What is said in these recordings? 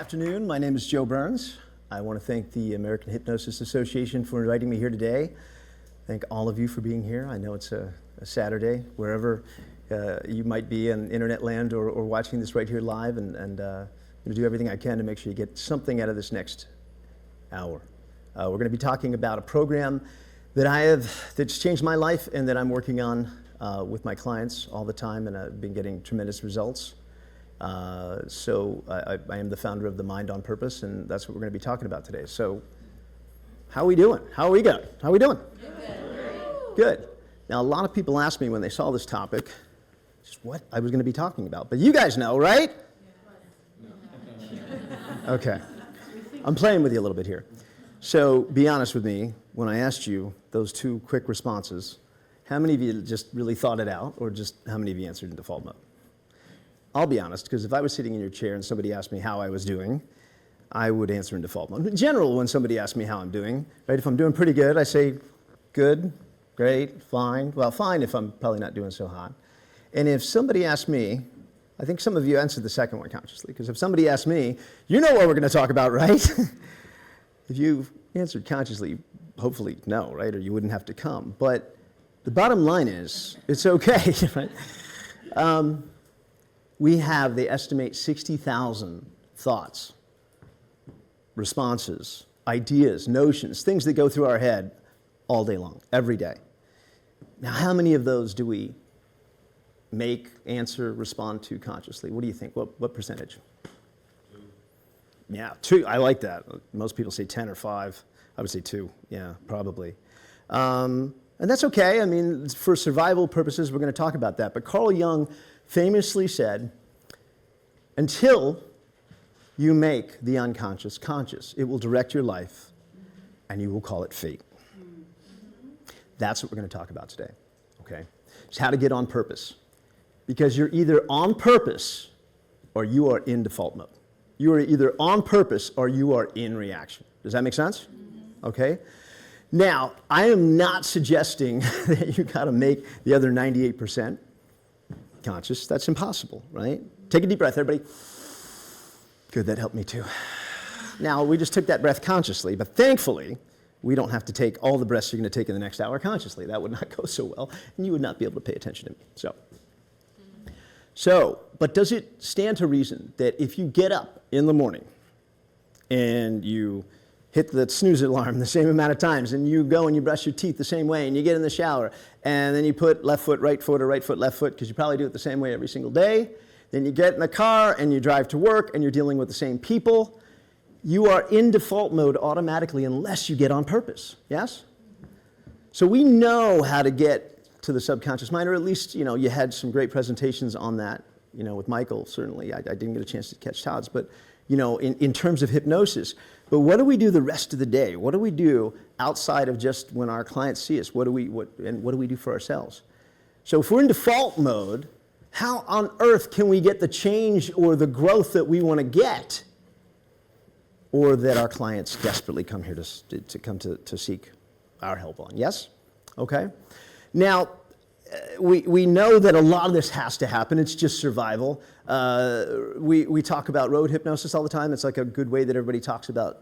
afternoon. My name is Joe Burns. I want to thank the American Hypnosis Association for inviting me here today. Thank all of you for being here. I know it's a Saturday, wherever you might be in internet land or watching this right here live, and I'm going to do everything I can to make sure you get something out of this next hour. We're going to be talking about a program that's changed my life and that I'm working on with my clients all the time, and I've been getting tremendous results. So I am the founder of the Mind on Purpose, and that's what we're going to be talking about today. So how are we doing? How are we going? How are we doing? Good. Now, a lot of people asked me when they saw this topic just what I was going to be talking about. But you guys know, right? Okay. I'm playing with you a little bit here. So be honest with me. When I asked you those two quick responses, how many of you just really thought it out, or just how many of you answered in default mode? I'll be honest, because if I was sitting in your chair and somebody asked me how I was doing, I would answer in default mode. In general, when somebody asks me how I'm doing, right, if I'm doing pretty good, I say good, great, fine. Well, fine if I'm probably not doing so hot. And if somebody asks me, I think some of you answered the second one consciously, because if somebody asks me, you know what we're going to talk about, right? If you answered consciously, hopefully no, right, or you wouldn't have to come. But the bottom line is, it's okay, right? We have, they estimate, 60,000 thoughts, responses, ideas, notions, things that go through our head all day long, every day. Now, how many of those do we make, answer, respond to consciously? What do you think? What percentage? 2. Yeah, 2. I like that. Most people say 10 or 5. I would say 2. Yeah, probably. And that's okay. I mean, for survival purposes, we're going to talk about that. But Carl Jung famously said, until you make the unconscious conscious, it will direct your life, and you will call it fate. That's what we're going to talk about today, okay? It's how to get on purpose. Because you're either on purpose or you are in default mode. You are either on purpose or you are in reaction. Does that make sense? Okay? Now, I am not suggesting that you got to make the other 98% conscious. That's impossible, right? Take a deep breath, everybody. Good, that helped me too. Now, we just took that breath consciously, but thankfully, we don't have to take all the breaths you're going to take in the next hour consciously. That would not go so well, and you would not be able to pay attention to me. But does it stand to reason that if you get up in the morning and you hit the snooze alarm the same amount of times, and you go and you brush your teeth the same way, and you get in the shower, and then you put left foot, right foot, or right foot, left foot, because you probably do it the same way every single day, then you get in the car and you drive to work and you're dealing with the same people, you are in default mode automatically unless you get on purpose, yes? So we know how to get to the subconscious mind, or at least, you had some great presentations on that, with Michael, certainly. I didn't get a chance to catch Todd's, but, in terms of hypnosis. But what do we do the rest of the day? What do we do outside of just when our clients see us? What do we do for ourselves? So if we're in default mode, how on earth can we get the change or the growth that we want to get, or that our clients desperately come here to seek our help on? Yes? Okay. Now, we know that a lot of this has to happen. It's just survival. We talk about road hypnosis all the time. It's like a good way that everybody talks about,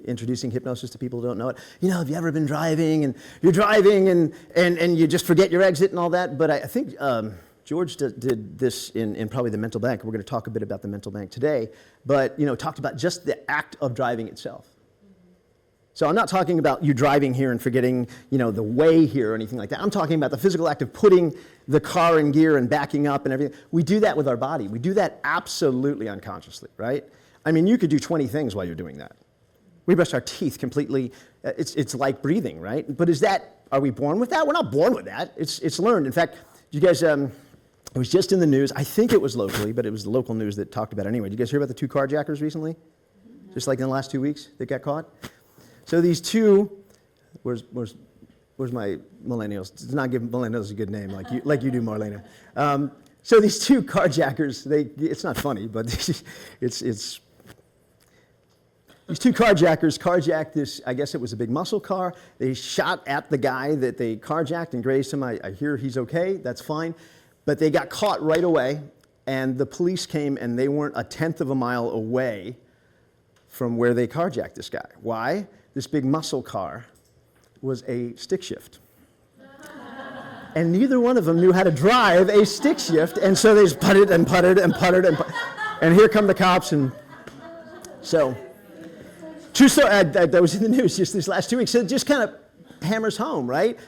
introducing hypnosis to people who don't know it. Have you ever been driving, and you're driving and you just forget your exit and all that? But I think George did this in probably the mental bank. We're going to talk a bit about the mental bank today. But, talked about just the act of driving itself. So I'm not talking about you driving here and forgetting, the way here or anything like that. I'm talking about the physical act of putting the car in gear and backing up and everything. We do that with our body. We do that absolutely unconsciously, right? I mean, you could do 20 things while you're doing that. We brush our teeth completely. It's like breathing, right? But are we born with that? We're not born with that. It's learned. In fact, you guys, it was just in the news. I think it was locally, but it was the local news that talked about it anyway. Did you guys hear about the 2 carjackers recently? Just like in the last 2 weeks that got caught? So these two, where's my millennials? Does not give millennials a good name like you do, Marlena. So these 2 carjackers, it's not funny, but it's these 2 carjackers carjacked this, I guess it was a big muscle car. They shot at the guy that they carjacked and grazed him. I hear he's okay, that's fine. But they got caught right away, and the police came, and they weren't a tenth of a mile away from where they carjacked this guy. Why? This big muscle car was a stick shift. And neither one of them knew how to drive a stick shift, and so they just putted and putted and putted and here come the cops. And so, true story, that was in the news just these last 2 weeks. So it just kind of hammers home, right?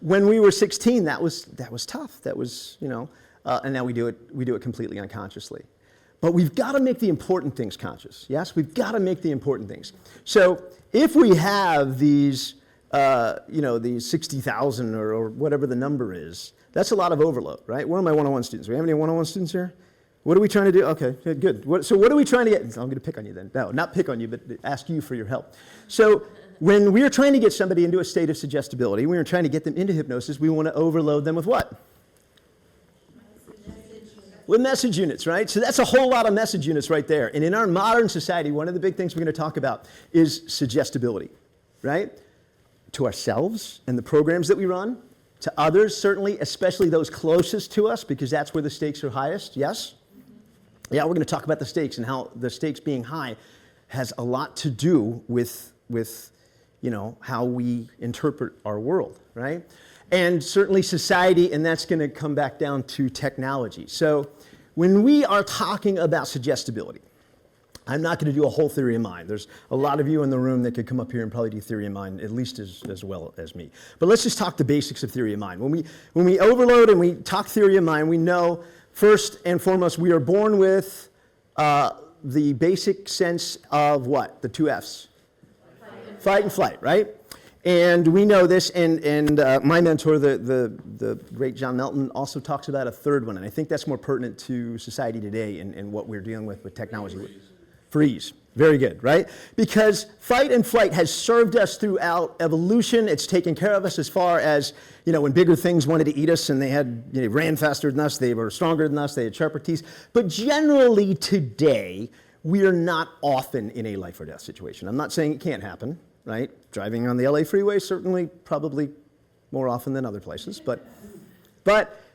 When we were 16, that was tough. That was, and now we do it completely unconsciously. But we've got to make the important things conscious. Yes, we've got to make the important things. So if we have these, these 60,000 or whatever the number is, that's a lot of overload, right? Where are my one-on-one students? Do we have any one-on-one students here? What are we trying to do? Okay, good. So what are we trying to get? I'm going to pick on you then. No, not pick on you, but ask you for your help. So when we are trying to get somebody into a state of suggestibility, we are trying to get them into hypnosis, we want to overload them with what? With message units, right? So that's a whole lot of message units right there. And in our modern society, one of the big things we're going to talk about is suggestibility, right? To ourselves and the programs that we run, to others, certainly, especially those closest to us, because that's where the stakes are highest, yes? Yeah, we're going to talk about the stakes and how the stakes being high has a lot to do with how we interpret our world, right? And certainly society, and that's going to come back down to technology. So when we are talking about suggestibility, I'm not going to do a whole theory of mind. There's a lot of you in the room that could come up here and probably do theory of mind at least as well as me. But let's just talk the basics of theory of mind. When we overload and we talk theory of mind, we know first and foremost we are born with the basic sense of what? The two F's. Fight and flight, right? And we know this, and my mentor, the great John Melton, also talks about a third one, and I think that's more pertinent to society today and what we're dealing with technology. Freeze. Very good, right? Because fight and flight has served us throughout evolution. It's taken care of us as far as, when bigger things wanted to eat us and they ran faster than us, they were stronger than us, they had sharper teeth. But generally today, we are not often in a life or death situation. I'm not saying it can't happen, right? Driving on the LA freeway, certainly, probably more often than other places, but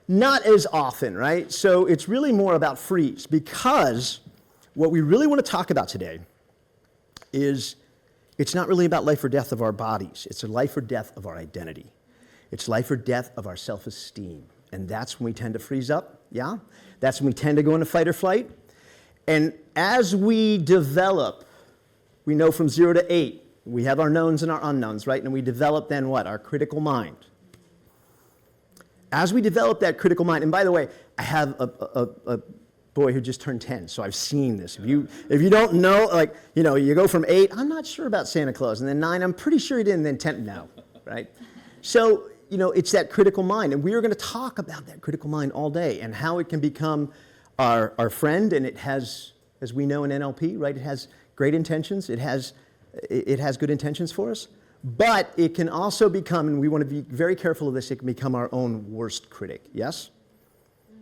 not as often, right? So it's really more about freeze, because what we really want to talk about today is it's not really about life or death of our bodies. It's a life or death of our identity. It's life or death of our self-esteem. And that's when we tend to freeze up, yeah? That's when we tend to go into fight or flight. And as we develop, we know from 0 to 8, we have our knowns and our unknowns, right? And we develop then what? Our critical mind. As we develop that critical mind, and by the way, I have a boy who just turned 10, so I've seen this. If you don't know, you go from 8, I'm not sure about Santa Claus, and then 9, I'm pretty sure he didn't, and then 10, no, right? So, it's that critical mind, and we are going to talk about that critical mind all day and how it can become our friend, and it has, as we know in NLP, right, it has great intentions, it has good intentions for us, but it can also become, and we want to be very careful of this, it can become our own worst critic, yes?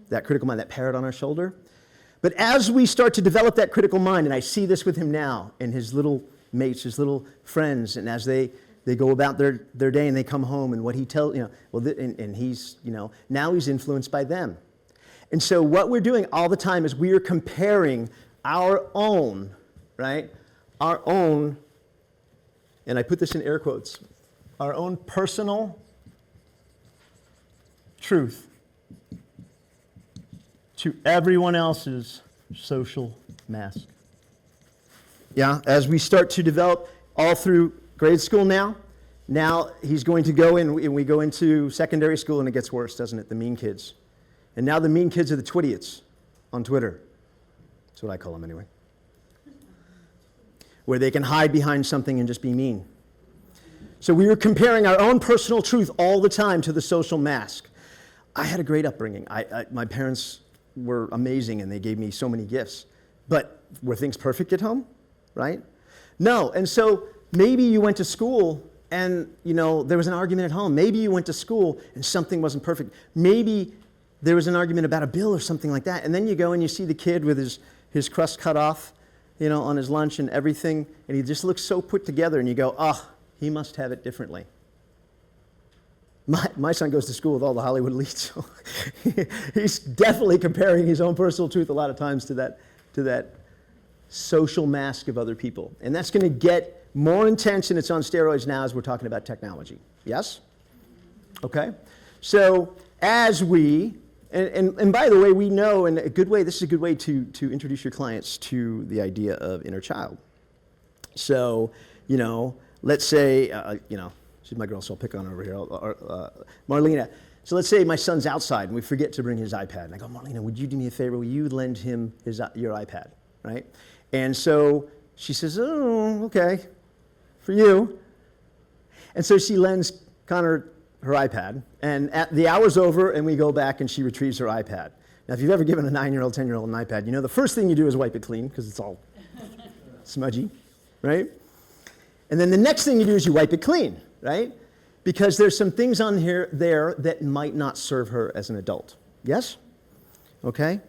That critical mind, that parrot on our shoulder. But as we start to develop that critical mind, and I see this with him now, and his little mates, his little friends, and as they go about their day and they come home, and what he tells, and he's, now he's influenced by them. And so what we're doing all the time is we are comparing our own, right, our own, and I put this in air quotes, our own personal truth to everyone else's social mask. Yeah, as we start to develop all through grade school now he's going to go in, and we go into secondary school, and it gets worse, doesn't it? The mean kids. And now the mean kids are the twidiots on Twitter. That's what I call them anyway. Where they can hide behind something and just be mean. So we were comparing our own personal truth all the time to the social mask. I had a great upbringing. My parents were amazing, and they gave me so many gifts. But were things perfect at home, right? No. And so maybe you went to school and, there was an argument at home. Maybe you went to school and something wasn't perfect. Maybe there was an argument about a bill or something like that. And then you go and you see the kid with his crust cut off, on his lunch and everything, and he just looks so put together, and you go, he must have it differently. My son goes to school with all the Hollywood elites, so he's definitely comparing his own personal truth a lot of times to that social mask of other people. And that's going to get more intense, and it's on steroids now as we're talking about technology. Yes? Okay? So as we, and by the way, we know in a good way, this is a good way to introduce your clients to the idea of inner child. So, let's say, she's my girl, so I'll pick on her over here, Marlena. So let's say my son's outside and we forget to bring his iPad. And I go, Marlena, would you do me a favor? Will you lend him your iPad, right? And so she says, oh, okay, for you. And so she lends Connor her iPad, and the hour's over, and we go back, and she retrieves her iPad. Now, if you've ever given a 9-year-old, 10-year-old an iPad, the first thing you do is wipe it clean, because it's all smudgy, right? And then the next thing you do is you wipe it clean, right? Because there's some things on there that might not serve her as an adult. Yes? Okay?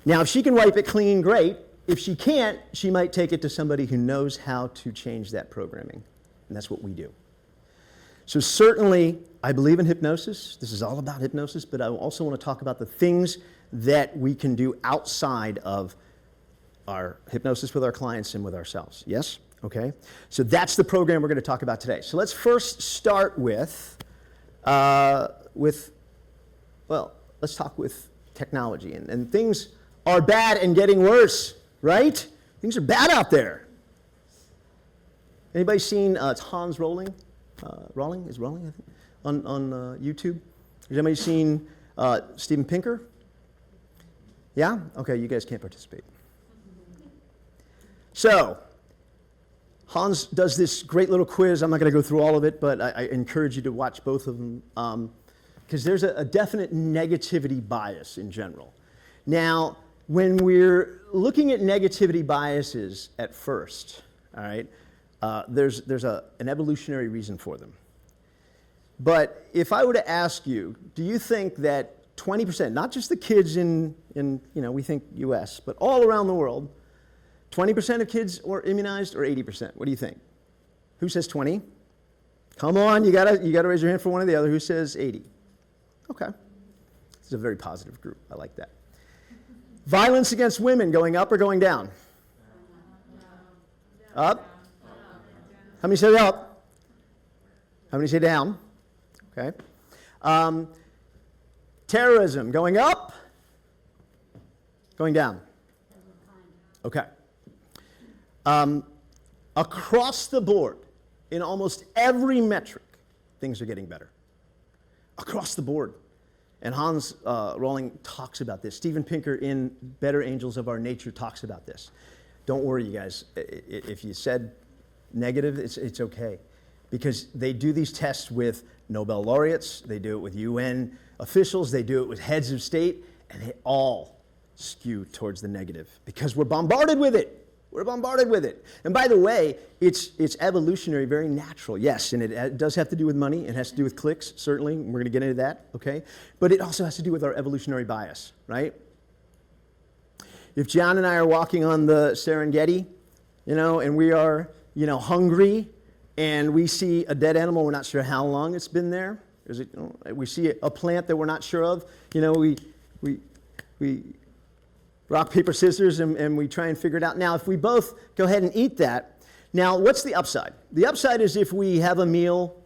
Now, if she can wipe it clean, great. If she can't, she might take it to somebody who knows how to change that programming, and that's what we do. So certainly, I believe in hypnosis. This is all about hypnosis, but I also want to talk about the things that we can do outside of our hypnosis with our clients and with ourselves. Yes? Okay? So that's the program we're going to talk about today. So let's first start with let's talk with technology. And things are bad and getting worse, right? Things are bad out there. Anybody seen Hans Rowling? Rowling, I think, on YouTube. Has anybody seen Steven Pinker? Yeah? Okay, you guys can't participate. So, Hans does this great little quiz. I'm not going to go through all of it, but I encourage you to watch both of them because there's a definite negativity bias in general. Now, when we're looking at negativity biases at first, all right, there's an evolutionary reason for them. But if I were to ask you, do you think that 20%, not just the kids in we think U.S., but all around the world, 20% of kids are immunized or 80%? What do you think? Who says 20? Come on, you gotta raise your hand for one or the other. Who says 80? Okay. This is a very positive group. I like that. Violence against women, going up or going down? Up? How many say up? How many say down? Okay. Terrorism, going up? Going down? Okay. Across the board, in almost every metric, things are getting better. Across the board. And Hans Rowling talks about this. Steven Pinker in Better Angels of Our Nature talks about this. Don't worry, you guys. If you said negative, it's okay. Because they do these tests with Nobel laureates, they do it with UN officials, they do it with heads of state, and they all skew towards the negative because we're bombarded with it. We're bombarded with it. And by the way, it's evolutionary, very natural, yes, and it does have to do with money. It has to do with clicks, certainly. We're going to get into that, okay? But it also has to do with our evolutionary bias, right? If John and I are walking on the Serengeti, and we are, hungry, and we see a dead animal, we're not sure how long it's been there. We see a plant that we're not sure of, we rock, paper, scissors, and we try and figure it out. Now, if we both go ahead and eat that, now what's the upside? The upside is if we have a meal,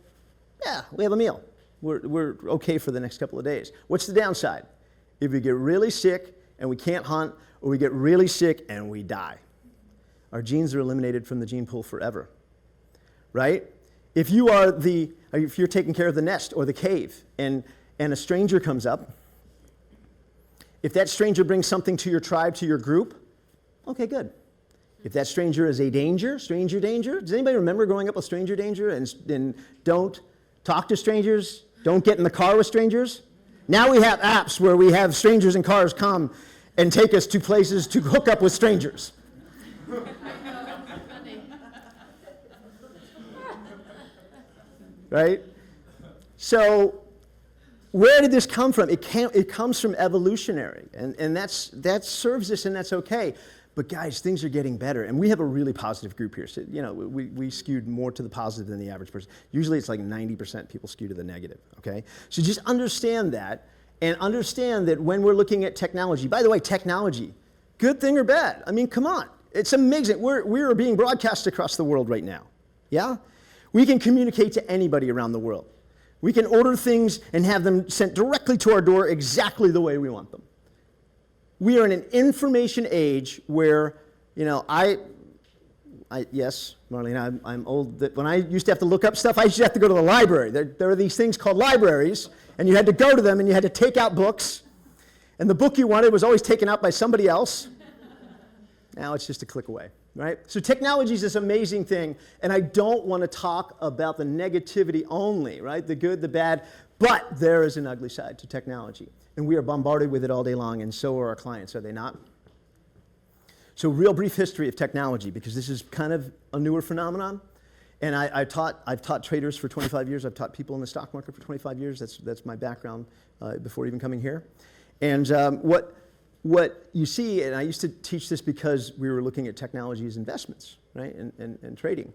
we have a meal. We're okay for the next couple of days. What's the downside? If we get really sick and we can't hunt, or we get really sick and we die. Our genes are eliminated from the gene pool forever, right? If you're taking care of the nest or the cave and a stranger comes up, if that stranger brings something to your tribe, to your group, okay, good. If that stranger is a stranger danger, does anybody remember growing up with stranger danger and don't talk to strangers, don't get in the car with strangers? Now we have apps where we have strangers in cars come and take us to places to hook up with strangers. Right? So, where did this come from? It comes from evolutionary, and that serves us, and that's okay. But guys, things are getting better, and we have a really positive group here. So, we skewed more to the positive than the average person. Usually it's like 90% people skew to the negative, okay? So just understand that, and understand that when we're looking at technology, by the way, technology, good thing or bad? I mean, come on. It's amazing. We're being broadcast across the world right now. Yeah? We can communicate to anybody around the world. We can order things and have them sent directly to our door exactly the way we want them. We are in an information age where, yes, Marlene, I'm old. That when I used to have to look up stuff, I used to have to go to the library. There are these things called libraries, and you had to go to them, and you had to take out books, and the book you wanted was always taken out by somebody else. Now it's just a click away, right? So technology is this amazing thing, and I don't want to talk about the negativity only, right? The good, the bad, but there is an ugly side to technology, and we are bombarded with it all day long, and so are our clients, are they not? So real brief history of technology, because this is kind of a newer phenomenon. And I've taught traders for 25 years. I've taught people in the stock market for 25 years. That's my background before even coming here. And what you see, and I used to teach this because we were looking at technology as investments, right, and trading.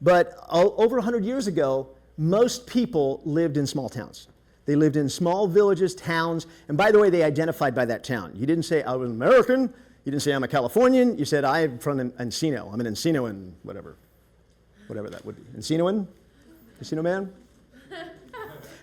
But over 100 years ago, most people lived in small towns. They lived in small villages, towns, and by the way, they identified by that town. You didn't say, I was American. You didn't say, I'm a Californian. You said, I'm from Encino. I'm an Encinoan, whatever that would be. Encinoan? Encino man?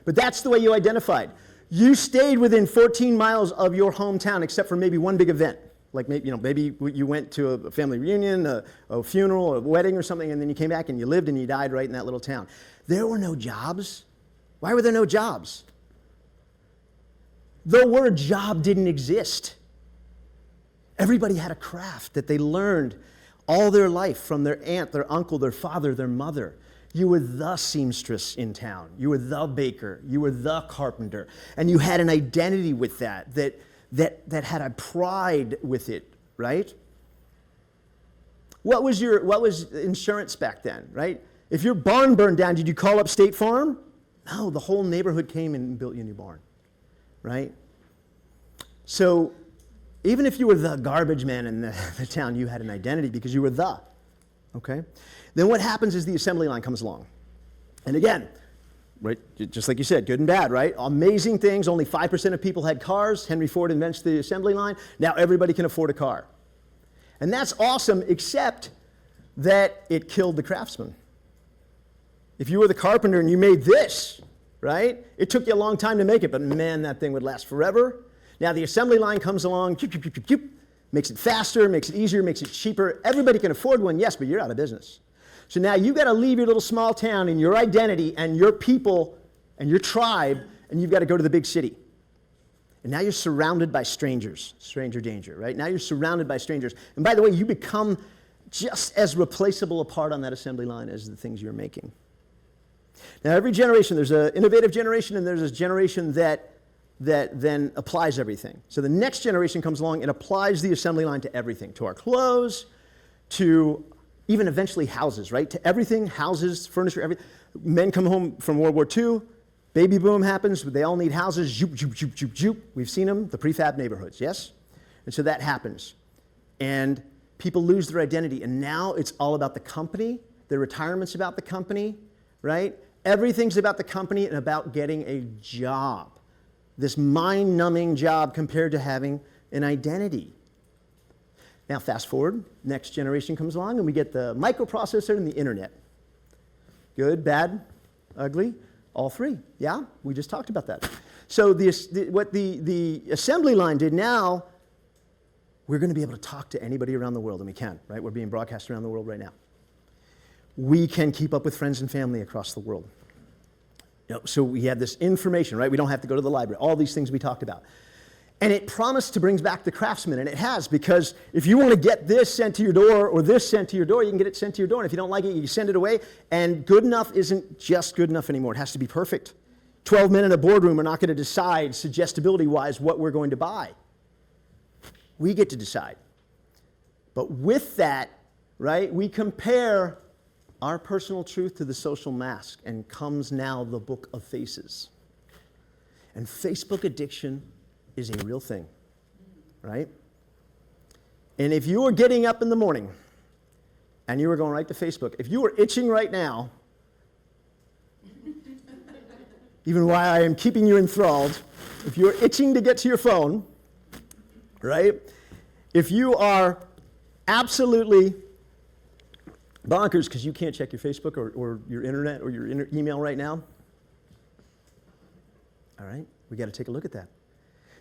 But that's the way you identified. You stayed within 14 miles of your hometown, except for maybe one big event. Like maybe you went to a family reunion, a funeral, a wedding or something, and then you came back and you lived and you died right in that little town. There were no jobs. Why were there no jobs? The word job didn't exist. Everybody had a craft that they learned all their life from their aunt, their uncle, their father, their mother. You were the seamstress in town. You were the baker. You were the carpenter. And you had an identity with that had a pride with it, right? What was insurance back then, right? If your barn burned down, did you call up State Farm? No, the whole neighborhood came and built you a new barn, right? So even if you were the garbage man in the town, you had an identity because you were the, okay? Then what happens is the assembly line comes along. And again, right, just like you said, good and bad, right? Amazing things, only 5% of people had cars. Henry Ford invents the assembly line. Now everybody can afford a car. And that's awesome, except that it killed the craftsman. If you were the carpenter and you made this, right, it took you a long time to make it, but man, that thing would last forever. Now the assembly line comes along, makes it faster, makes it easier, makes it cheaper. Everybody can afford one, yes, but you're out of business. So now you've got to leave your little small town and your identity and your people and your tribe, and you've got to go to the big city. And now you're surrounded by strangers, stranger danger, right? Now you're surrounded by strangers. And by the way, you become just as replaceable a part on that assembly line as the things you're making. Now every generation, there's an innovative generation and there's a generation that then applies everything. So the next generation comes along and applies the assembly line to everything, to our clothes, to even eventually houses, right? To everything, houses, furniture, everything. Men come home from World War II, baby boom happens, they all need houses, zoop, zoop, zoop, zoop, zoop. We've seen them, the prefab neighborhoods, yes? And so that happens. And people lose their identity, and now it's all about the company, their retirement's about the company, right? Everything's about the company and about getting a job. This mind-numbing job compared to having an identity. Now fast forward, next generation comes along and we get the microprocessor and the internet. Good, bad, ugly, all three. Yeah, we just talked about that. So what the assembly line did now, we're going to be able to talk to anybody around the world, and we can, right? We're being broadcast around the world right now. We can keep up with friends and family across the world. So we have this information, right? We don't have to go to the library. All these things we talked about. And it promised to bring back the craftsman, and it has, because if you want to get this sent to your door or this sent to your door, you can get it sent to your door, and if you don't like it, you send it away, and good enough isn't just good enough anymore. It has to be perfect. 12 men in a boardroom are not going to decide, suggestibility-wise, what we're going to buy. We get to decide. But with that, right, we compare our personal truth to the social mask, and comes now the book of faces. And Facebook addiction is a real thing, right? And if you are getting up in the morning and you are going right to Facebook, if you are itching right now, even while I am keeping you enthralled, if you're itching to get to your phone, right? If you are absolutely bonkers because you can't check your Facebook or your internet or your email right now. All right, we got to take a look at that.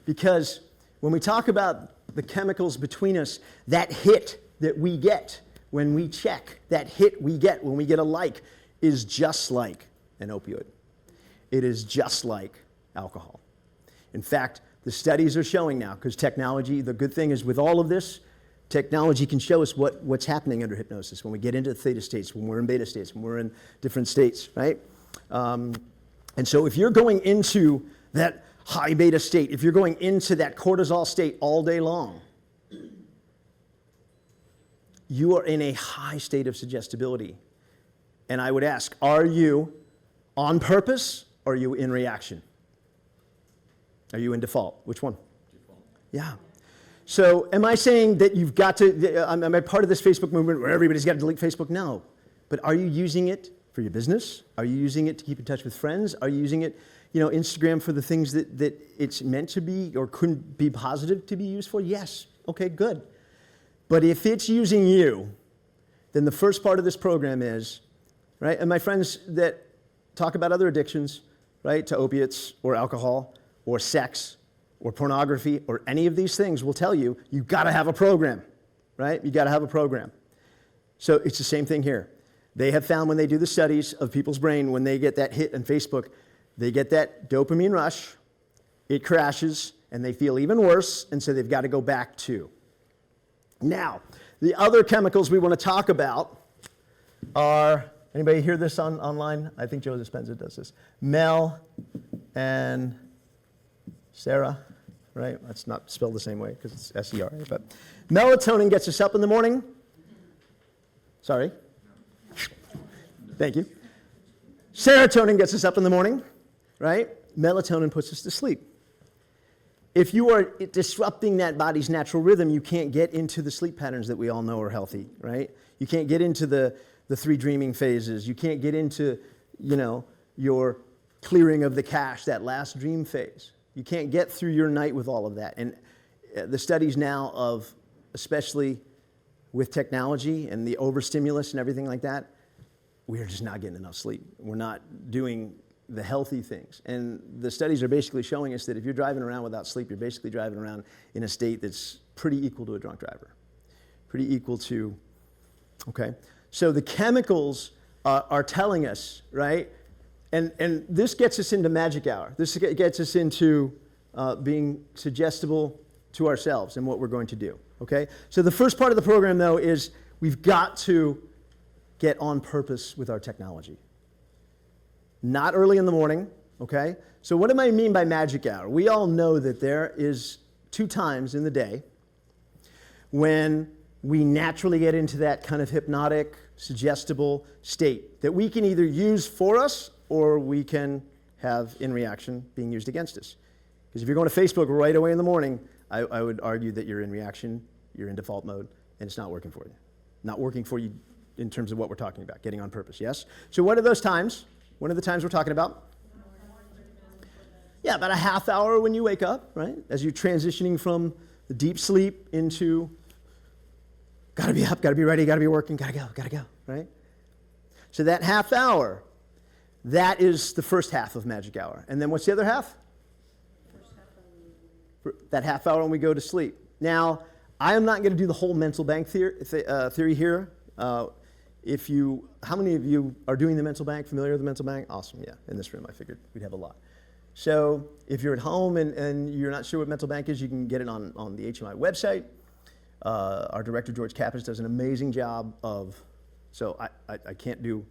Because when we talk about the chemicals between us, that hit that we get when we check, that hit we get when we get a like, is just like an opioid. It is just like alcohol. In fact, the studies are showing now, because technology, the good thing is with all of this, technology can show us what's happening under hypnosis when we get into theta states, when we're in beta states, when we're in different states, right? And so if you're going into that high beta state, if you're going into that cortisol state all day long, you are in a high state of suggestibility. And I would ask, are you on purpose or are you in reaction? Are you in default? Which one? Default. Yeah. So am I saying that you've got to, am I part of this Facebook movement where everybody's got to delete Facebook? No. But are you using it for your business? Are you using it to keep in touch with friends? Are you using it, Instagram for the things that it's meant to be or couldn't be positive to be used for? Yes. Okay, good. But if it's using you, then the first part of this program is, right? And my friends that talk about other addictions, right, to opiates or alcohol or sex or pornography or any of these things will tell you, you've got to have a program, right? You've got to have a program. So it's the same thing here. They have found when they do the studies of people's brain, when they get that hit on Facebook, they get that dopamine rush, it crashes, and they feel even worse, and so they've got to go back to. Now, the other chemicals we want to talk about are, anybody hear this online? I think Joe Dispenza does this. Mel and Sarah, right? That's not spelled the same way because it's S-E-R-A, but melatonin gets us up in the morning. Sorry. Thank you. Serotonin gets us up in the morning, right? Melatonin puts us to sleep. If you are disrupting that body's natural rhythm, you can't get into the sleep patterns that we all know are healthy, right? You can't get into the 3 dreaming phases. You can't get into, your clearing of the cache, that last dream phase. You can't get through your night with all of that. And the studies now of, especially with technology and the overstimulus and everything like that, we're just not getting enough sleep. We're not doing the healthy things. And the studies are basically showing us that if you're driving around without sleep, you're basically driving around in a state that's pretty equal to a drunk driver. Pretty equal to, okay? So the chemicals are telling us, right? And this gets us into magic hour. This gets us into being suggestible to ourselves and what we're going to do, okay? So the first part of the program, though, is we've got to get on purpose with our technology. Not early in the morning, okay? So what do I mean by magic hour? We all know that there is 2 times in the day when we naturally get into that kind of hypnotic, suggestible state that we can either use for us or we can have in reaction being used against us. Because if you're going to Facebook right away in the morning, I would argue that you're in reaction, you're in default mode, and it's not working for you. Not working for you in terms of what we're talking about, getting on purpose, yes? So what are those times? What are the times we're talking about? Yeah, about a half hour when you wake up, right? As you're transitioning from the deep sleep into gotta be up, gotta be ready, gotta be working, gotta go, right? So that half hour, that is the first half of magic hour. And then what's the other half? That half hour when we go to sleep. Now, I am not going to do the whole mental bank theory here. How many of you are doing the mental bank, familiar with the mental bank? Awesome, yeah. In this room, I figured we'd have a lot. So if you're at home and you're not sure what mental bank is, you can get it on the HMI website. Our director, George Kappas, does an amazing job so I can't do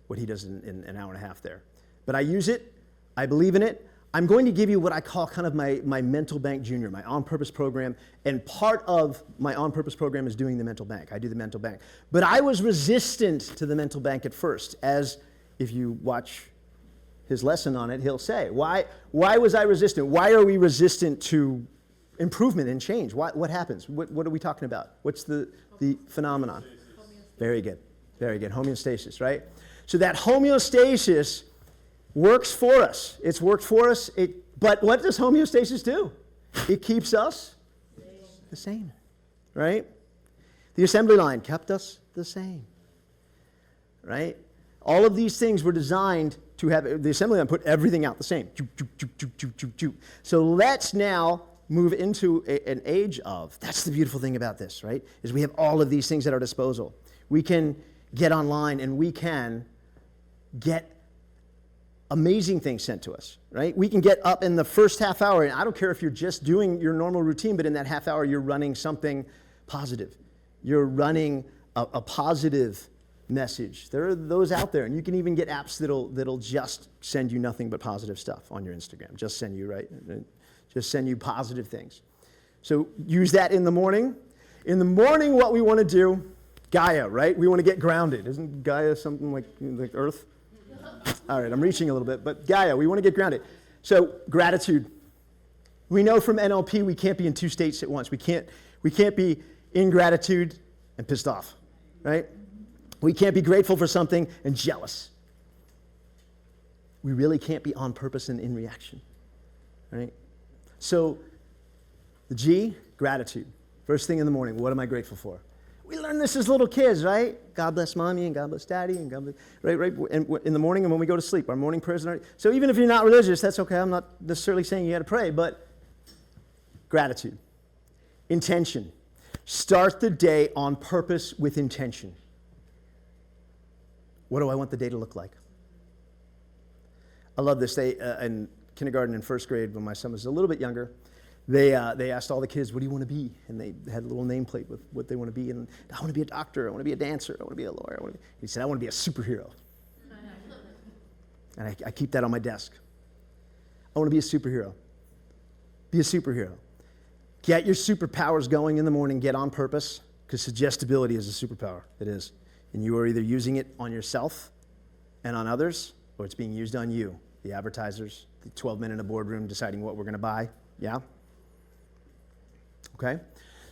what he does in an hour and a half there. But I use it. I believe in it. I'm going to give you what I call kind of my mental bank junior, my on-purpose program. And part of my on-purpose program is doing the mental bank. I do the mental bank. But I was resistant to the mental bank at first, as if you watch his lesson on it, he'll say. Why was I resistant? Why are we resistant to improvement and change? What happens? What are we talking about? What's the phenomenon? Very good. Very good. Homeostasis, right? So that homeostasis works for us. It's worked for us. But what does homeostasis do? It keeps us the same, right? The assembly line kept us the same, right? All of these things were designed to have, the assembly line put everything out the same. So let's now move into an age of, that's the beautiful thing about this, right? Is we have all of these things at our disposal. We can get online and we can get amazing things sent to us, right? We can get up in the first half hour, and I don't care if you're just doing your normal routine, but in that half hour you're running something positive. You're running a positive message. There are those out there, and you can even get apps that'll just send you nothing but positive stuff on your Instagram. Just send you, right? Just send you positive things. So use that in the morning. In the morning, what we want to do, Gaia, right? We want to get grounded. Isn't Gaia something like Earth? All right, I'm reaching a little bit, but Gaia, we want to get grounded. So gratitude. We know from NLP we can't be in two states at once. We can't be in gratitude and pissed off, right? We can't be grateful for something and jealous. We really can't be on purpose and in reaction, right? So the G, gratitude. First thing in the morning, what am I grateful for? We learned this as little kids, right? God bless mommy and God bless daddy and God bless, right? And in the morning and when we go to sleep, our morning prayers. So even if you're not religious, that's okay. I'm not necessarily saying you got to pray, but gratitude, intention. Start the day on purpose with intention. What do I want the day to look like? I love this. They in kindergarten and first grade, when my son was a little bit younger, they asked all the kids, what do you want to be? And they had a little nameplate with what they want to be. And I want to be a doctor. I want to be a dancer. I want to be a lawyer. He said, I want to be a superhero. And I keep that on my desk. I want to be a superhero. Be a superhero. Get your superpowers going in the morning. Get on purpose, because suggestibility is a superpower. It is. And you are either using it on yourself and on others, or it's being used on you, the advertisers, the 12 men in a boardroom deciding what we're going to buy. Yeah? Okay?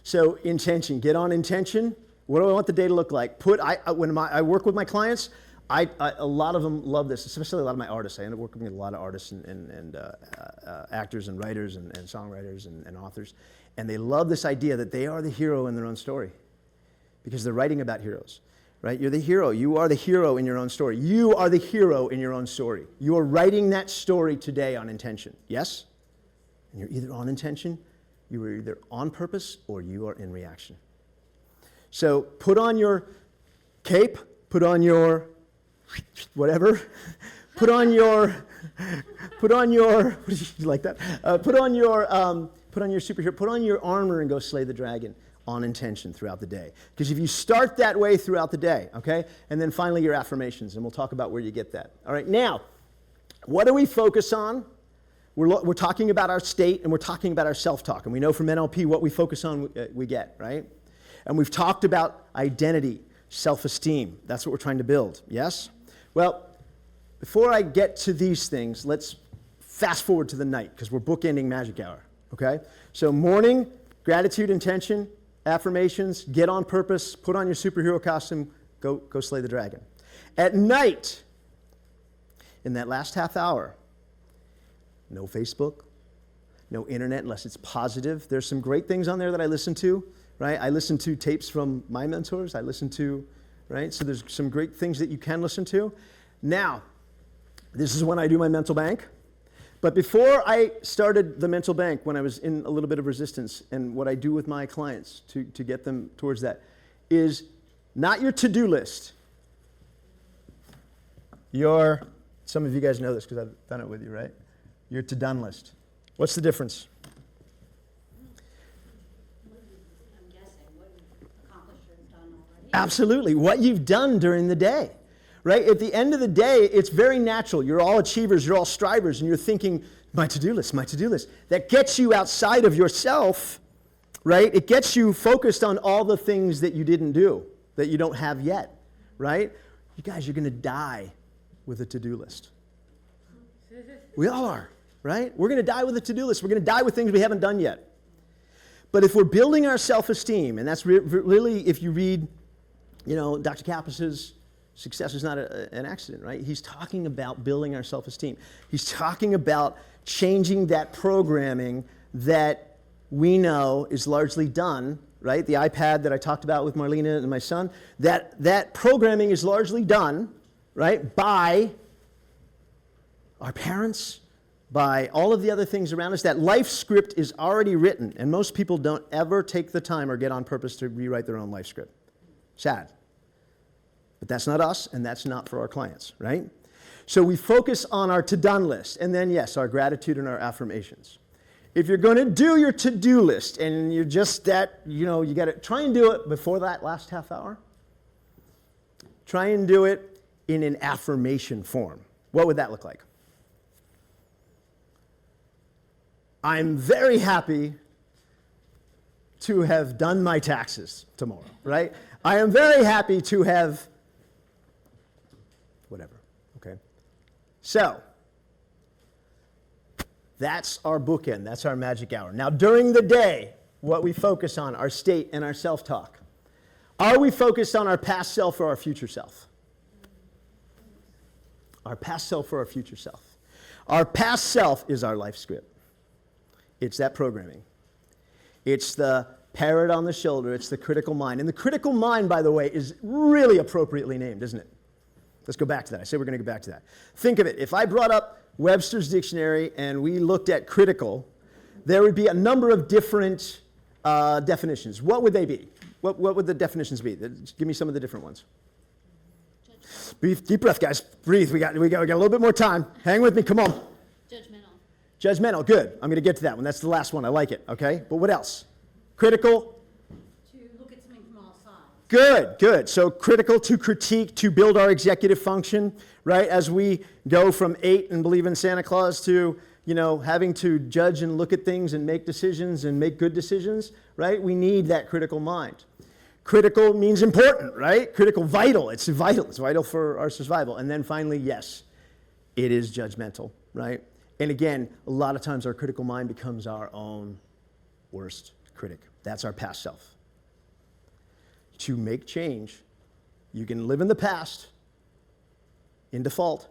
So intention. Get on intention. What do I want the day to look like? When I work with my clients, a lot of them love this, especially a lot of my artists. I end up working with a lot of artists and actors and writers and songwriters and authors. And they love this idea that they are the hero in their own story because they're writing about heroes. Right? You're the hero. You are the hero in your own story. You are the hero in your own story. You are writing that story today on intention. Yes? And you're either on intention, you are either on purpose, or you are in reaction. So put on your cape, put on your whatever, put on your, what did you like that? Put on your superhero, put on your armor and go slay the dragon. On intention throughout the day. Because if you start that way throughout the day, okay? And then finally your affirmations, and we'll talk about where you get that. All right, now, what do we focus on? We're talking about our state, and we're talking about our self-talk. And we know from NLP what we focus on, we get, right? And we've talked about identity, self-esteem. That's what we're trying to build, yes? Well, before I get to these things, let's fast forward to the night, because we're bookending Magic Hour, okay? So morning, gratitude, intention, affirmations, get on purpose, put on your superhero costume, go slay the dragon. At night, in that last half hour, no Facebook, no internet unless it's positive. There's some great things on there that I listen to, right? I listen to tapes from my mentors. I listen to, right? So there's some great things that you can listen to. Now, this is when I do my mental bank. But before I started the mental bank, when I was in a little bit of resistance, and what I do with my clients to get them towards that is not your to-do list. Some of you guys know this because I've done it with you, right? Your to-done list. What's the difference? I'm guessing what you've accomplished or done already. Absolutely. What you've done during the day. Right? At the end of the day, it's very natural. You're all achievers, you're all strivers, and you're thinking, my to-do list, my to-do list. That gets you outside of yourself, right? It gets you focused on all the things that you didn't do, that you don't have yet, right? You guys, you're going to die with a to-do list. We all are, right? We're going to die with a to-do list. We're going to die with things we haven't done yet. But if we're building our self-esteem, and that's really, if you read, Dr. Kappas' Success is not an accident, right? He's talking about building our self-esteem. He's talking about changing that programming that we know is largely done right? The iPad that I talked about with Marlena and my son, that programming is largely done, right, by our parents, by all of the other things around us. That life script is already written, and most people don't ever take the time or get on purpose to rewrite their own life script. Sad. But that's not us, and that's not for our clients, right? So we focus on our to-done list, and then, yes, our gratitude and our affirmations. If you're going to do your to-do list, and you're just that, you got to try and do it before that last half hour. Try and do it in an affirmation form. What would that look like? I'm very happy to have done my taxes tomorrow, right? I am very happy to have whatever, okay? So, that's our bookend. That's our magic hour. Now, during the day, what we focus on, our state and our self-talk. Are we focused on our past self or our future self? Our past self or our future self? Our past self is our life script. It's that programming. It's the parrot on the shoulder. It's the critical mind. And the critical mind, by the way, is really appropriately named, isn't it? Let's go back to that. I said we're going to go back to that. Think of it. If I brought up Webster's dictionary and we looked at critical, there would be a number of different definitions. What would they be? What would the definitions be? Give me some of the different ones. Breathe, deep breath, guys. Breathe. We got a little bit more time. Hang with me. Come on. Judgmental, good. I'm going to get to that one. That's the last one. I like it, okay? But what else? Critical? To look at something from all sides. Good. So critical, to critique, to build our executive function, right? As we go from 8 and believe in Santa Claus to, having to judge and look at things and make decisions and make good decisions, right? We need that critical mind. Critical means important, right? Critical, vital. It's vital. It's vital for our survival. And then finally, yes, it is judgmental, right? And again, a lot of times our critical mind becomes our own worst critic. That's our past self. To make change, you can live in the past in default,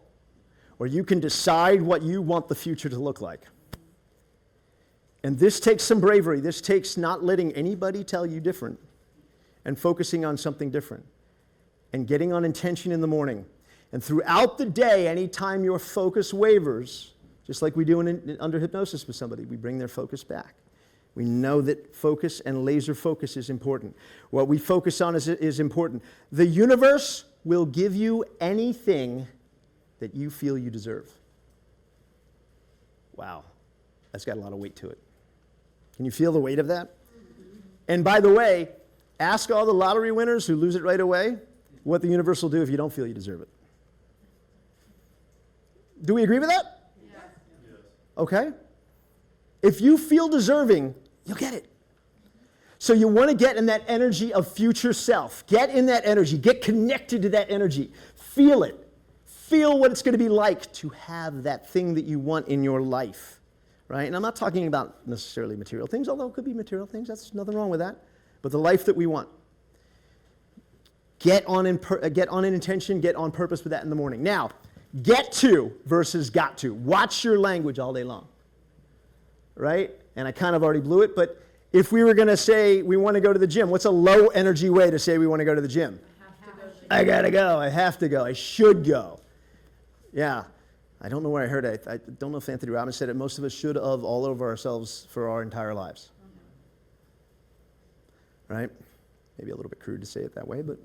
or you can decide what you want the future to look like. And this takes some bravery. This takes not letting anybody tell you different and focusing on something different and getting on intention in the morning. And throughout the day, anytime your focus wavers, just like we do under hypnosis with somebody, we bring their focus back. We know that focus and laser focus is important. What we focus on is important. The universe will give you anything that you feel you deserve. Wow, that's got a lot of weight to it. Can you feel the weight of that? And by the way, ask all the lottery winners who lose it right away what the universe will do if you don't feel you deserve it. Do we agree with that? Okay? If you feel deserving, you'll get it. So you want to get in that energy of future self. Get in that energy. Get connected to that energy. Feel it. Feel what it's going to be like to have that thing that you want in your life. Right? And I'm not talking about necessarily material things, although it could be material things. That's nothing wrong with that. But the life that we want. Get on in intention. Get on purpose with that in the morning. Now, get to versus got to. Watch your language all day long, right? And I kind of already blew it, but if we were going to say we want to go to the gym, what's a low energy way to say we want to go to the gym? I gotta go. I have to go. I should go. Yeah. I don't know where I heard it. I don't know if Anthony Robbins said it. Most of us should of all over ourselves for our entire lives. Right? Maybe a little bit crude to say it that way, but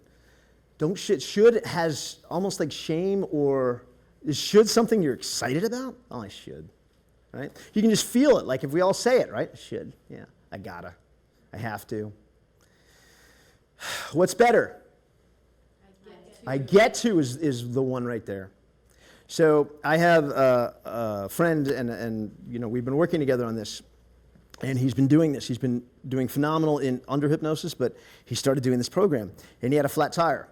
don't should has almost like shame, or is should something you're excited about? Oh, I should. Right? You can just feel it, like if we all say it, right? I should. Yeah. I gotta. I have to. What's better? I get to is the one right there. So I have a friend, and we've been working together on this, and he's been doing this. He's been doing phenomenal under hypnosis, but he started doing this program, and he had a flat tire.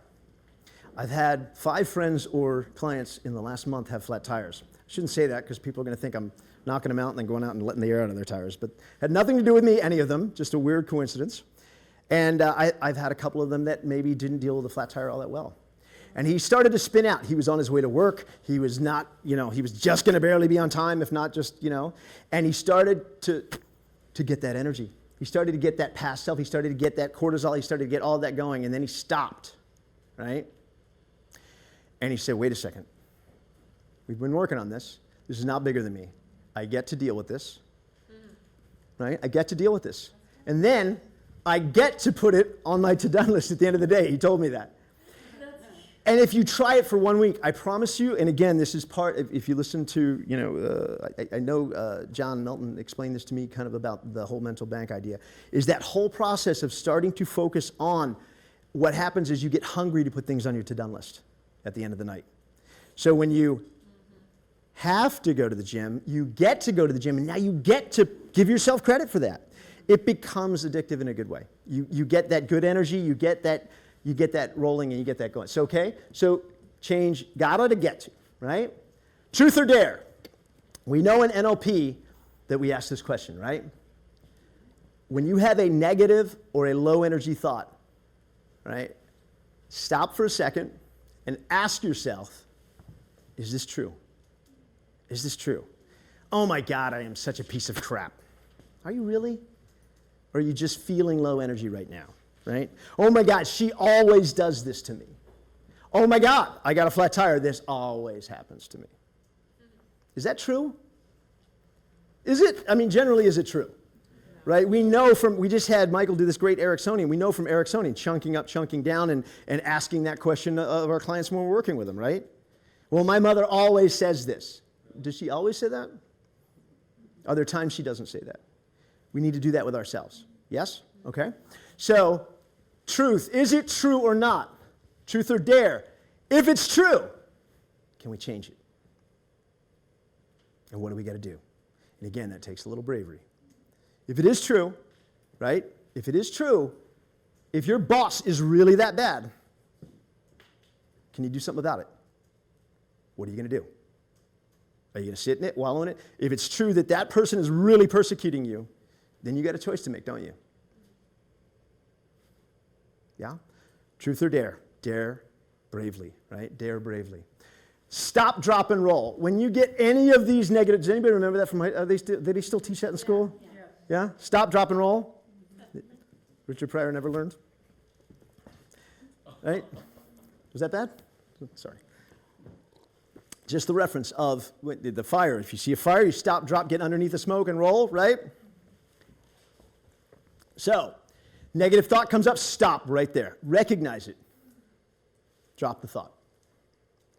I've had 5 friends or clients in the last month have flat tires. I shouldn't say that because people are going to think I'm knocking them out and then going out and letting the air out of their tires, but had nothing to do with me, any of them, just a weird coincidence. And I've had a couple of them that maybe didn't deal with the flat tire all that well. And he started to spin out. He was on his way to work. He was not, he was just going to barely be on time, if not just, and he started to get that energy. He started to get that past self. He started to get that cortisol. He started to get all that going, and then he stopped, right? And he said, wait a second. We've been working on this. This is not bigger than me. I get to deal with this, right? I get to deal with this. And then I get to put it on my to-do list at the end of the day. He told me that. And if you try it for 1 week, I promise you, and again, this is part, if you listen to, I know John Milton explained this to me kind of about the whole mental bank idea, is that whole process of starting to focus on what happens is you get hungry to put things on your to-do list at the end of the night. So when you have to go to the gym, you get to go to the gym, and now you get to give yourself credit for that. It becomes addictive in a good way. You get that good energy, you get that rolling, and you get that going. So, okay, so change gotta to get to, right? Truth or dare? We know in NLP that we ask this question, right? When you have a negative or a low energy thought, right, stop for a second and ask yourself, is this true? Is this true? Oh my God, I am such a piece of crap. Are you really? Or are you just feeling low energy right now? Right? Oh my God, she always does this to me. Oh my God, I got a flat tire. This always happens to me. Is that true? Is it? I mean, generally, is it true? Right? We know we just had Michael do this great Ericksonian. We know from Ericksonian, chunking up, chunking down, and asking that question of our clients when we're working with them, right? Well, my mother always says this. Does she always say that? Are there times she doesn't say that? We need to do that with ourselves. Yes? Okay. So, truth. Is it true or not? Truth or dare? If it's true, can we change it? And what do we got to do? And again, that takes a little bravery. If it is true, right? If it is true, if your boss is really that bad, can you do something about it? What are you going to do? Are you going to sit in it, wallow in it? If it's true that that person is really persecuting you, then you got a choice to make, don't you? Yeah? Truth or dare? Dare bravely, right? Dare bravely. Stop, drop, and roll. When you get any of these negatives, does anybody remember that from did they still teach that in school? Yeah? Stop, drop, and roll? Richard Pryor never learned? Right? Was that bad? Sorry. Just the reference of the fire. If you see a fire, you stop, drop, get underneath the smoke, and roll, right? So, negative thought comes up, stop right there. Recognize it. Drop the thought.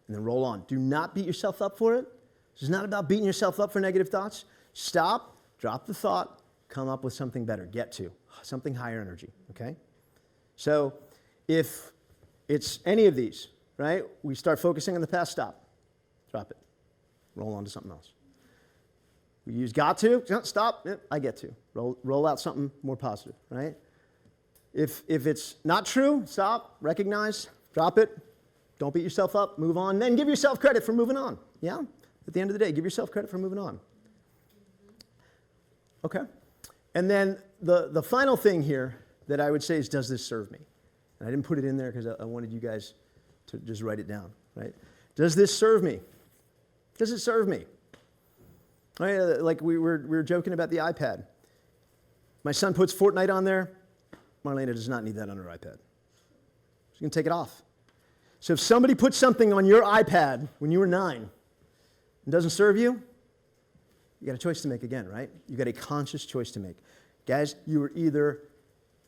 And then roll on. Do not beat yourself up for it. This is not about beating yourself up for negative thoughts. Stop, drop the thought, come up with something better. Get to something higher energy, okay? So, if it's any of these, right, we start focusing on the past, stop. Drop it. Roll on to something else. We use got to, stop, I get to. Roll out something more positive, right? If it's not true, stop, recognize, drop it. Don't beat yourself up, move on. Then give yourself credit for moving on, yeah? At the end of the day, give yourself credit for moving on. Okay? And then the final thing here that I would say is, does this serve me? And I didn't put it in there because I wanted you guys to just write it down, right? Does this serve me? Does it serve me? Right, like we were joking about the iPad. My son puts Fortnite on there. Marlena does not need that on her iPad. She's going to take it off. So if somebody puts something on your iPad when you were 9 and doesn't serve you, you got a choice to make again, right? You got a conscious choice to make. Guys, you are either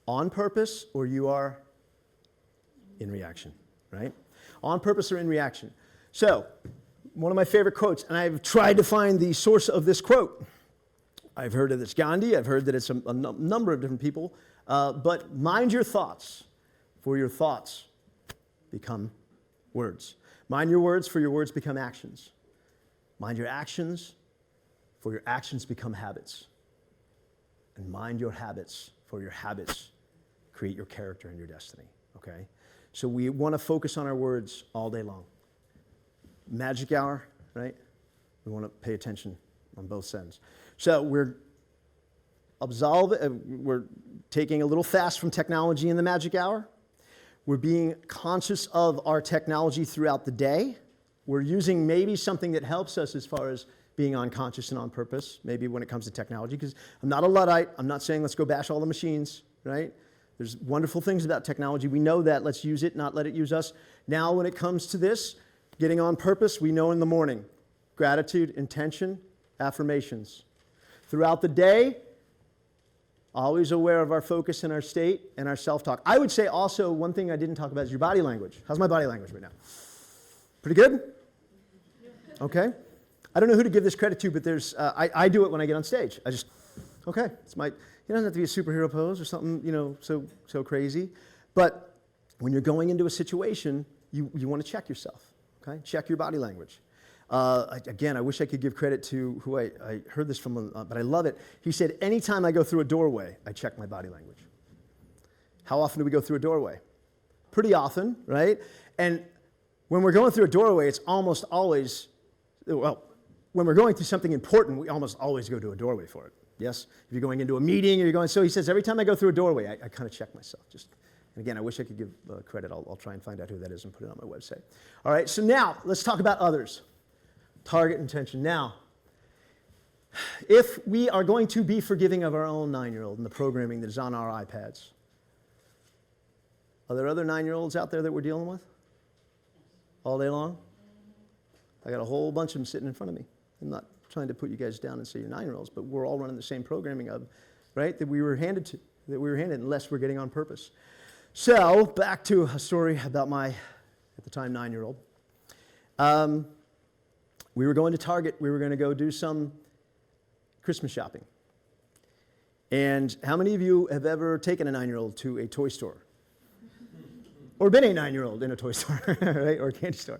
on purpose or you are in reaction, right? On purpose or in reaction. So, one of my favorite quotes, and I've tried to find the source of this quote. I've heard that it's Gandhi. I've heard that it's a number of different people. But mind your thoughts, for your thoughts become words. Mind your words, for your words become actions. Mind your actions, for your actions become habits. And mind your habits, for your habits create your character and your destiny, okay? So we want to focus on our words all day long. Magic hour, right? We want to pay attention on both ends. So we're taking a little fast from technology in the magic hour. We're being conscious of our technology throughout the day. We're using maybe something that helps us as far as being on conscious and on purpose, maybe when it comes to technology, because I'm not a Luddite. I'm not saying let's go bash all the machines, right? There's wonderful things about technology. We know that. Let's use it, not let it use us. Now, when it comes to this, getting on purpose, we know in the morning, gratitude, intention, affirmations. Throughout the day, always aware of our focus and our state and our self-talk. I would say also one thing I didn't talk about is your body language. How's my body language right now? Pretty good? Okay. I don't know who to give this credit to, but I do it when I get on stage. I just, okay, it's my, it doesn't have to be a superhero pose or something, so crazy. But when you're going into a situation, you want to check yourself, okay? Check your body language. Again, I wish I could give credit to who I heard this from, but I love it. He said, anytime I go through a doorway, I check my body language. How often do we go through a doorway? Pretty often, right? And when we're going through a doorway, it's almost always, well, when we're going through something important, we almost always go to a doorway for it. Yes? If you're going into a meeting or you're going, so he says, every time I go through a doorway, I kind of check myself. And again, I wish I could give credit. I'll try and find out who that is and put it on my website. All right, so now let's talk about others. Target intention. Now, if we are going to be forgiving of our own 9-year-old and the programming that is on our iPads, are there other 9-year-olds out there that we're dealing with all day long? I got a whole bunch of them sitting in front of me. I'm not trying to put you guys down and say you're 9-year-olds, but we're all running the same programming of, right, that we were handed unless we're getting on purpose. So, back to a story about my, at the time, 9-year-old. We were going to Target. We were going to go do some Christmas shopping. And how many of you have ever taken a 9-year-old to a toy store? Or been a 9-year-old in a toy store, right? Or a candy store.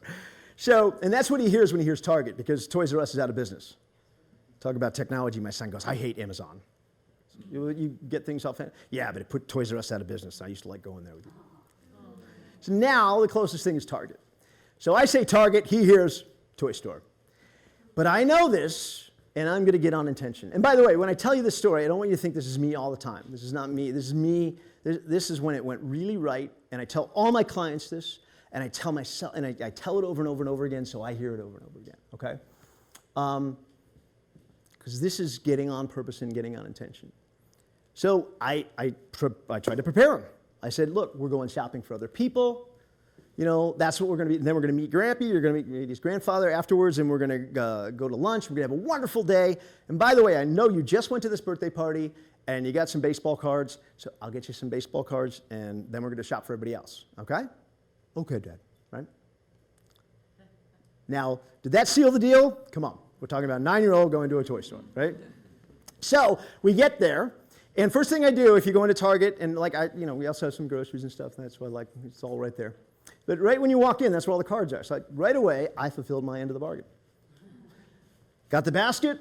So, and that's what he hears when he hears Target, because Toys R Us is out of business. Talk about technology. My son goes, I hate Amazon. You get things off. Yeah, but it put Toys R Us out of business. I used to like going there with you. So now the closest thing is Target. So I say Target, he hears toy store. But I know this, and I'm going to get on intention. And by the way, when I tell you this story, I don't want you to think this is me all the time. This is not me. This is me. This is when it went really right, and I tell all my clients this, and I tell myself, and I tell it over and over and over again, so I hear it over and over again, okay? Because this is getting on purpose and getting on intention. So I tried to prepare him. I said, look, we're going shopping for other people. That's what we're going to be. And then we're going to meet Grampy. You're going to meet his grandfather afterwards, and we're going to go to lunch. We're going to have a wonderful day. And by the way, I know you just went to this birthday party, and you got some baseball cards, so I'll get you some baseball cards, and then we're going to shop for everybody else. Okay? Okay, Dad. Right? Now, did that seal the deal? Come on. We're talking about a 9-year-old going to a toy store, right? So we get there. And first thing I do, if you go into Target, and we also have some groceries and stuff, and that's why it's all right there. But right when you walk in, that's where all the cards are. So right away, I fulfilled my end of the bargain. Got the basket,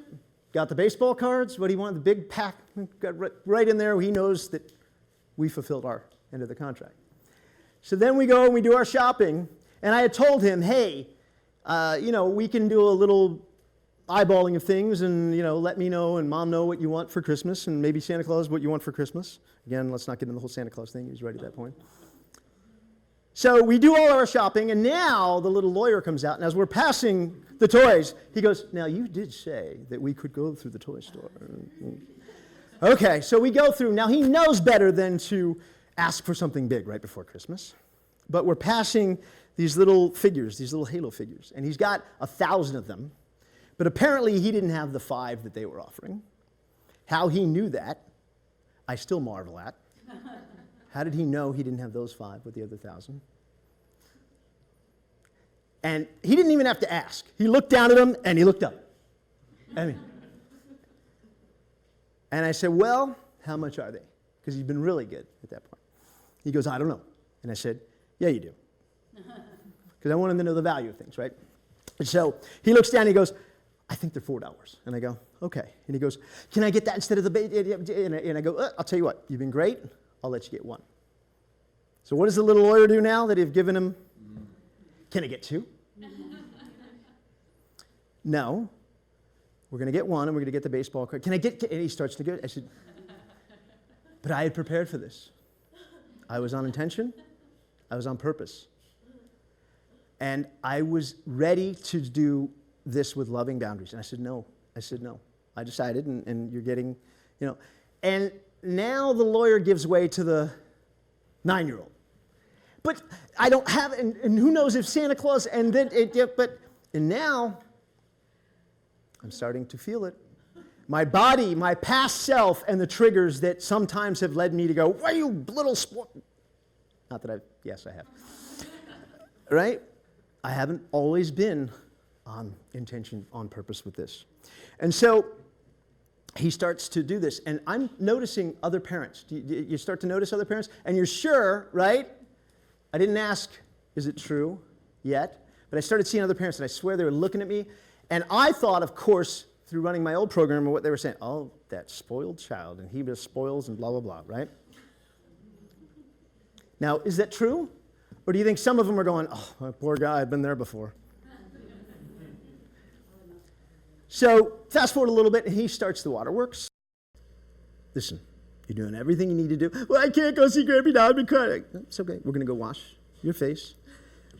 got the baseball cards. What do you want? The big pack, got right in there. He knows that we fulfilled our end of the contract. So then we go and we do our shopping, and I had told him, hey, we can do a little eyeballing of things, and let me know and Mom know what you want for Christmas, and maybe Santa Claus what you want for Christmas. Again, let's not get into the whole Santa Claus thing. He was right at that point. So we do all our shopping, and now the little lawyer comes out, and as we're passing the toys, he goes, now you did say that we could go through the toy store. Okay, so we go through. Now he knows better than to ask for something big right before Christmas, but we're passing these little figures, these little Halo figures, and he's got 1,000 of them. But apparently he didn't have the 5 that they were offering. How he knew that, I still marvel at. How did he know he didn't have those 5 with the other 1,000? And he didn't even have to ask. He looked down at them and he looked up. And I said, well, how much are they? Because he's been really good at that point. He goes, I don't know. And I said, yeah, you do. Because I want him to know the value of things, right? And so he looks down and he goes, I think they're $4. And I go, okay. And he goes, can I get that instead of the and I go, I'll tell you what, you've been great. I'll let you get 1. So what does the little lawyer do now that you've given him? Can I get 2? No. We're going to get 1, and we're going to get the baseball card. Can I get, and he starts to go. I said, but I had prepared for this. I was on intention. I was on purpose. And I was ready to do this with loving boundaries. And I said, no. I decided, and you're getting, And now the lawyer gives way to the 9-year-old. But I don't have, and who knows if Santa Claus, and now I'm starting to feel it. My body, my past self, and the triggers that sometimes have led me to go, why you little sport? Not that yes, I have. Right? I haven't always been on intention, on purpose with this. And so he starts to do this. And I'm noticing other parents. You start to notice other parents? And you're sure, right? I didn't ask, is it true yet? But I started seeing other parents, and I swear they were looking at me. And I thought, of course, through running my old program and what they were saying, oh, that spoiled child, and he just spoils and blah, blah, blah, right? Now, is that true? Or do you think some of them are going, oh, my poor guy, I've been there before? So fast forward a little bit, and he starts the waterworks. Listen, you're doing everything you need to do. Well, I can't go see Grampy now. I've been crying. It's okay. We're going to go wash your face.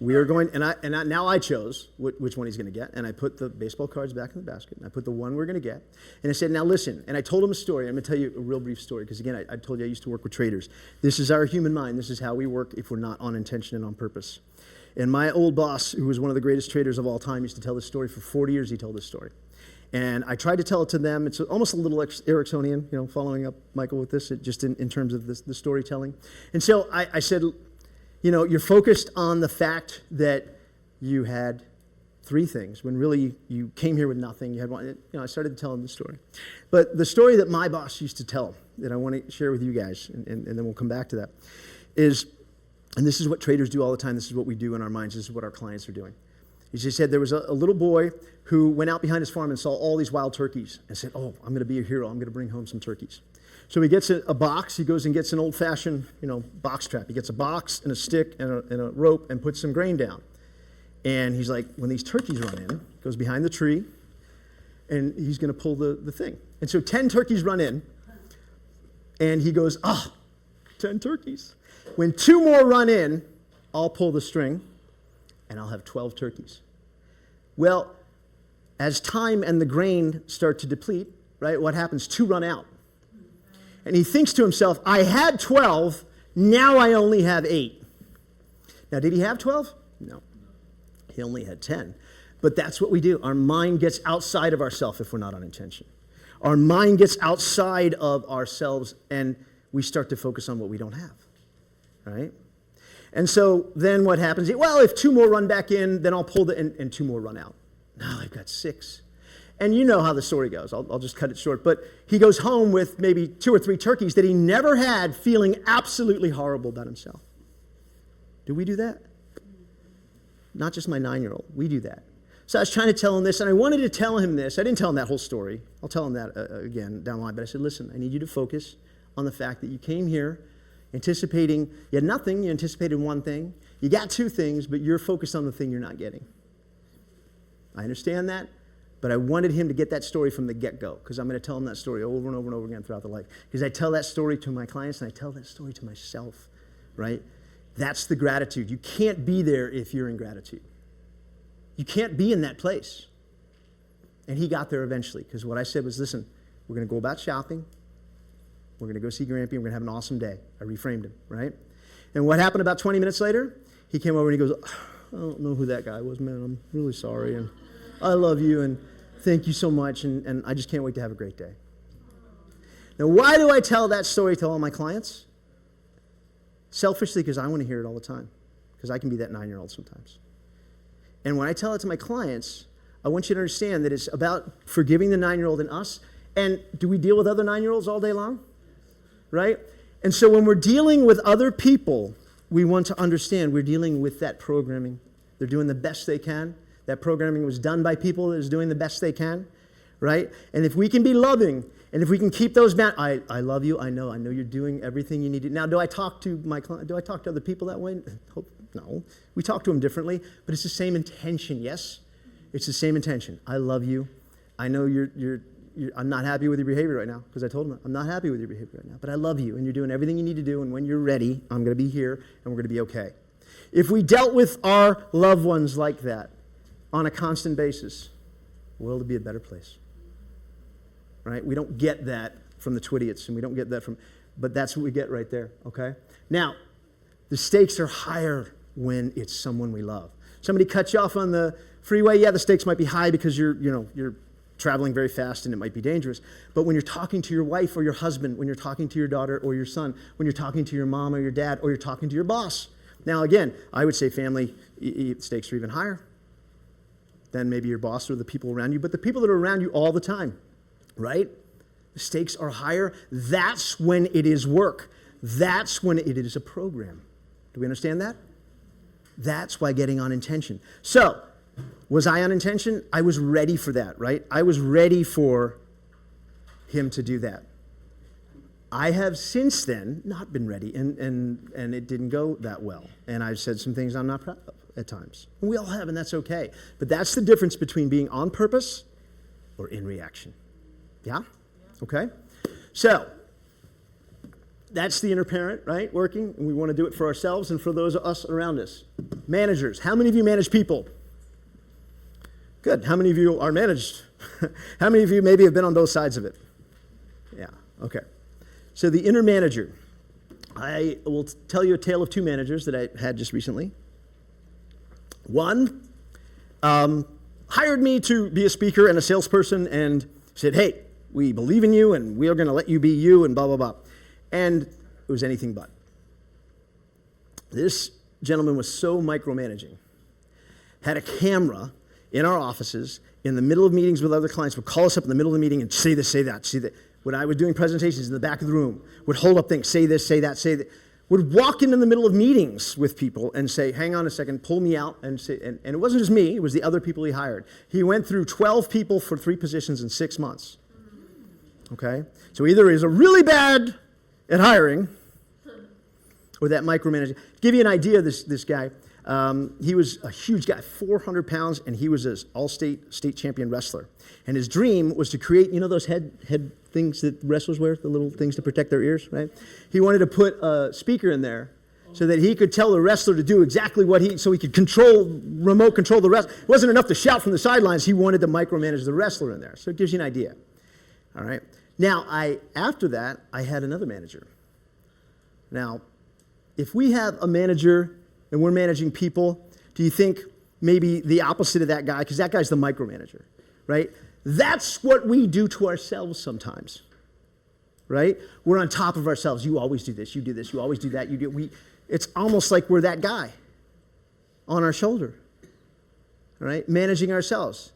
We are going, now I chose which one he's going to get, and I put the baseball cards back in the basket, and I put the one we're going to get, and I said, now listen, and I told him a story. I'm going to tell you a real brief story, because again, I told you I used to work with traders. This is our human mind. This is how we work if we're not on intention and on purpose. And my old boss, who was one of the greatest traders of all time, used to tell this story. For 40 years, he told this story. And I tried to tell it to them. It's almost a little Ericksonian, following up Michael with this, just in terms of the storytelling. And so I said, you're focused on the fact that you had 3 things, when really you came here with nothing. You had one. I started to tell him the story. But the story that my boss used to tell, that I want to share with you guys, and then we'll come back to that, is, and this is what traders do all the time, this is what we do in our minds, this is what our clients are doing. He just said there was a little boy who went out behind his farm and saw all these wild turkeys and said, oh, I'm going to be a hero. I'm going to bring home some turkeys. So he gets a box. He goes and gets an old-fashioned, box trap. He gets a box and a stick and a rope and puts some grain down. And he's like, when these turkeys run in, goes behind the tree, and he's going to pull the thing. And so 10 turkeys run in, and he goes, 10 turkeys. When 2 more run in, I'll pull the string, and I'll have 12 turkeys. Well, as time and the grain start to deplete, right, what happens? 2 run out. And he thinks to himself, I had 12, now I only have 8. Now, did he have 12? No. He only had 10. But that's what we do. Our mind gets outside of ourselves if we're not on intention. Our mind gets outside of ourselves, and we start to focus on what we don't have, right? And so then what happens? Well, if 2 more run back in, then I'll pull and 2 more run out. Now I've got 6. And you know how the story goes. I'll just cut it short. But he goes home with maybe 2 or 3 turkeys that he never had, feeling absolutely horrible about himself. Do we do that? Not just my 9-year-old. We do that. So I was trying to tell him this, and I wanted to tell him this. I didn't tell him that whole story. I'll tell him that again down the line. But I said, listen, I need you to focus on the fact that you came here anticipating, you had nothing, you anticipated one thing. You got 2 things, but you're focused on the thing you're not getting. I understand that, but I wanted him to get that story from the get-go, because I'm going to tell him that story over and over and over again throughout the life. Because I tell that story to my clients, and I tell that story to myself, right? That's the gratitude. You can't be there if you're in gratitude. You can't be in that place. And he got there eventually, because what I said was, listen, we're going to go about shopping. We're going to go see Grampy, and we're going to have an awesome day. I reframed him, right? And what happened about 20 minutes later? He came over and he goes, I don't know who that guy was, man. I'm really sorry, and I love you, and thank you so much, and I just can't wait to have a great day. Now, why do I tell that story to all my clients? Selfishly, because I want to hear it all the time, because I can be that 9-year-old sometimes. And when I tell it to my clients, I want you to understand that it's about forgiving the 9-year-old and us. And do we deal with other 9-year-olds all day long? Right? And so when we're dealing with other people, we want to understand we're dealing with that programming. They're doing the best they can. That programming was done by people that is doing the best they can, right? And if we can be loving, and if we can keep those I love you, I know you're doing everything you need to. Now, do I talk to my client? Do I talk to other people that way? No. We talk to them differently, but it's the same intention, yes? It's the same intention. I love you. I know I'm not happy with your behavior right now, because I told him, I'm not happy with your behavior right now, but I love you, and you're doing everything you need to do, and when you're ready, I'm going to be here, and we're going to be okay. If we dealt with our loved ones like that on a constant basis, the world would be a better place. Right? We don't get that from the Twidiots, and we don't get that from, but that's what we get right there, okay? Now, the stakes are higher when it's someone we love. Somebody cuts you off on the freeway, yeah, the stakes might be high because you're traveling very fast and it might be dangerous. But when you're talking to your wife or your husband, when you're talking to your daughter or your son, when you're talking to your mom or your dad, or you're talking to your boss. Now, again, I would say family stakes are even higher than maybe your boss or the people around you, but the people that are around you all the time, right? The stakes are higher. That's when it is work. That's when it is a program. Do we understand that? That's why getting on intention. So, was I on intention? I was ready for that, right? I was ready for him to do that. I have since then not been ready, and it didn't go that well. And I've said some things I'm not proud of at times. We all have, and that's okay. But that's the difference between being on purpose or in reaction. Yeah? Okay? So, that's the inner parent, right, working. And we want to do it for ourselves and for those of us around us. Managers. How many of you manage people? Good. How many of you are managed? How many of you maybe have been on both sides of it? Yeah. Okay. So the inner manager. I will tell you a tale of two managers that I had just recently. One hired me to be a speaker and a salesperson and said, hey, we believe in you and we are going to let you be you and blah, blah, blah. And it was anything but. This gentleman was so micromanaging. Had a camera in our offices in the middle of meetings with other clients, would call us up in the middle of the meeting and say this, say that, say that. When I was doing presentations in the back of the room, would hold up things, say this, say that, say that. Would walk in the middle of meetings with people and say, hang on a second, pull me out. And say, and it wasn't just me, it was the other people he hired. He went through 12 people for 3 positions in 6 months. Okay? So either he's a really bad at hiring or that micromanaging. To give you an idea, this guy, he was a huge guy, 400 pounds, and he was an all-state state champion wrestler. And his dream was to create, you know those head things that wrestlers wear, the little things to protect their ears, right? He wanted to put a speaker in there so that he could tell the wrestler to do exactly so he could remote control the wrestler. It wasn't enough to shout from the sidelines. He wanted to micromanage the wrestler in there. So it gives you an idea. All right. Now, after that, I had another manager. Now, if we have a manager and we're managing people, do you think maybe the opposite of that guy, because that guy's the micromanager, right? That's what we do to ourselves sometimes, right? We're on top of ourselves. You always do this, you always do that, it's almost like we're that guy on our shoulder, right? Managing ourselves.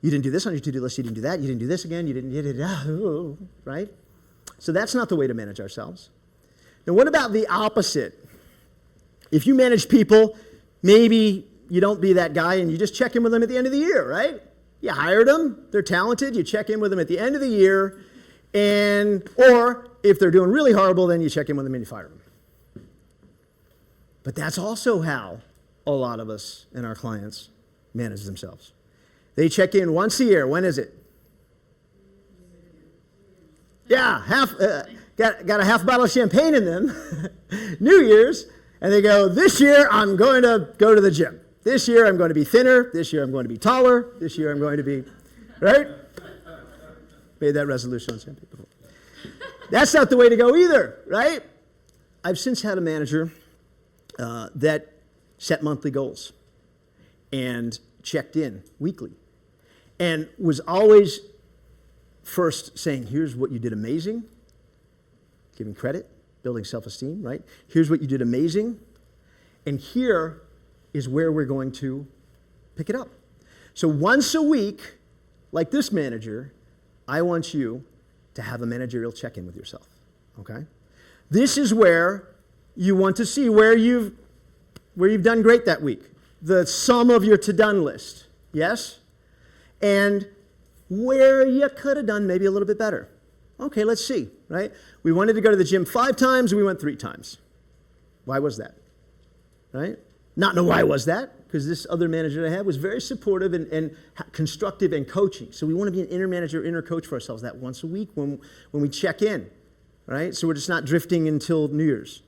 You didn't do this on your to-do list, you didn't do that, you didn't do this again, you didn't, right? So that's not the way to manage ourselves. Now, what about the opposite? If you manage people, maybe you don't be that guy and you just check in with them at the end of the year, right? You hired them, they're talented, you check in with them at the end of the year, or if they're doing really horrible, then you check in with them and you fire them. But that's also how a lot of us and our clients manage themselves. They check in once a year. When is it? Yeah, got a half bottle of champagne in them, New Year's, and they go, this year I'm going to go to the gym. This year I'm going to be thinner. This year I'm going to be taller. This year I'm going to be, right? Made that resolution on some people. That's not the way to go either, right? I've since had a manager that set monthly goals and checked in weekly and was always first saying, here's what you did amazing, giving credit, building self-esteem, right? Here's what you did amazing, and here is where we're going to pick it up. So once a week, like this manager, I want you to have a managerial check-in with yourself, okay? This is where you want to see where you've done great that week, the sum of your to-done list, yes? And where you could have done maybe a little bit better. Okay, let's see, right? We wanted to go to the gym 5 times, we went 3 times. Why was that, right? Not know why was that, because this other manager I had was very supportive and constructive and coaching. So we want to be an inner manager, inner coach for ourselves that once a week when we check in, right? So we're just not drifting until New Year's.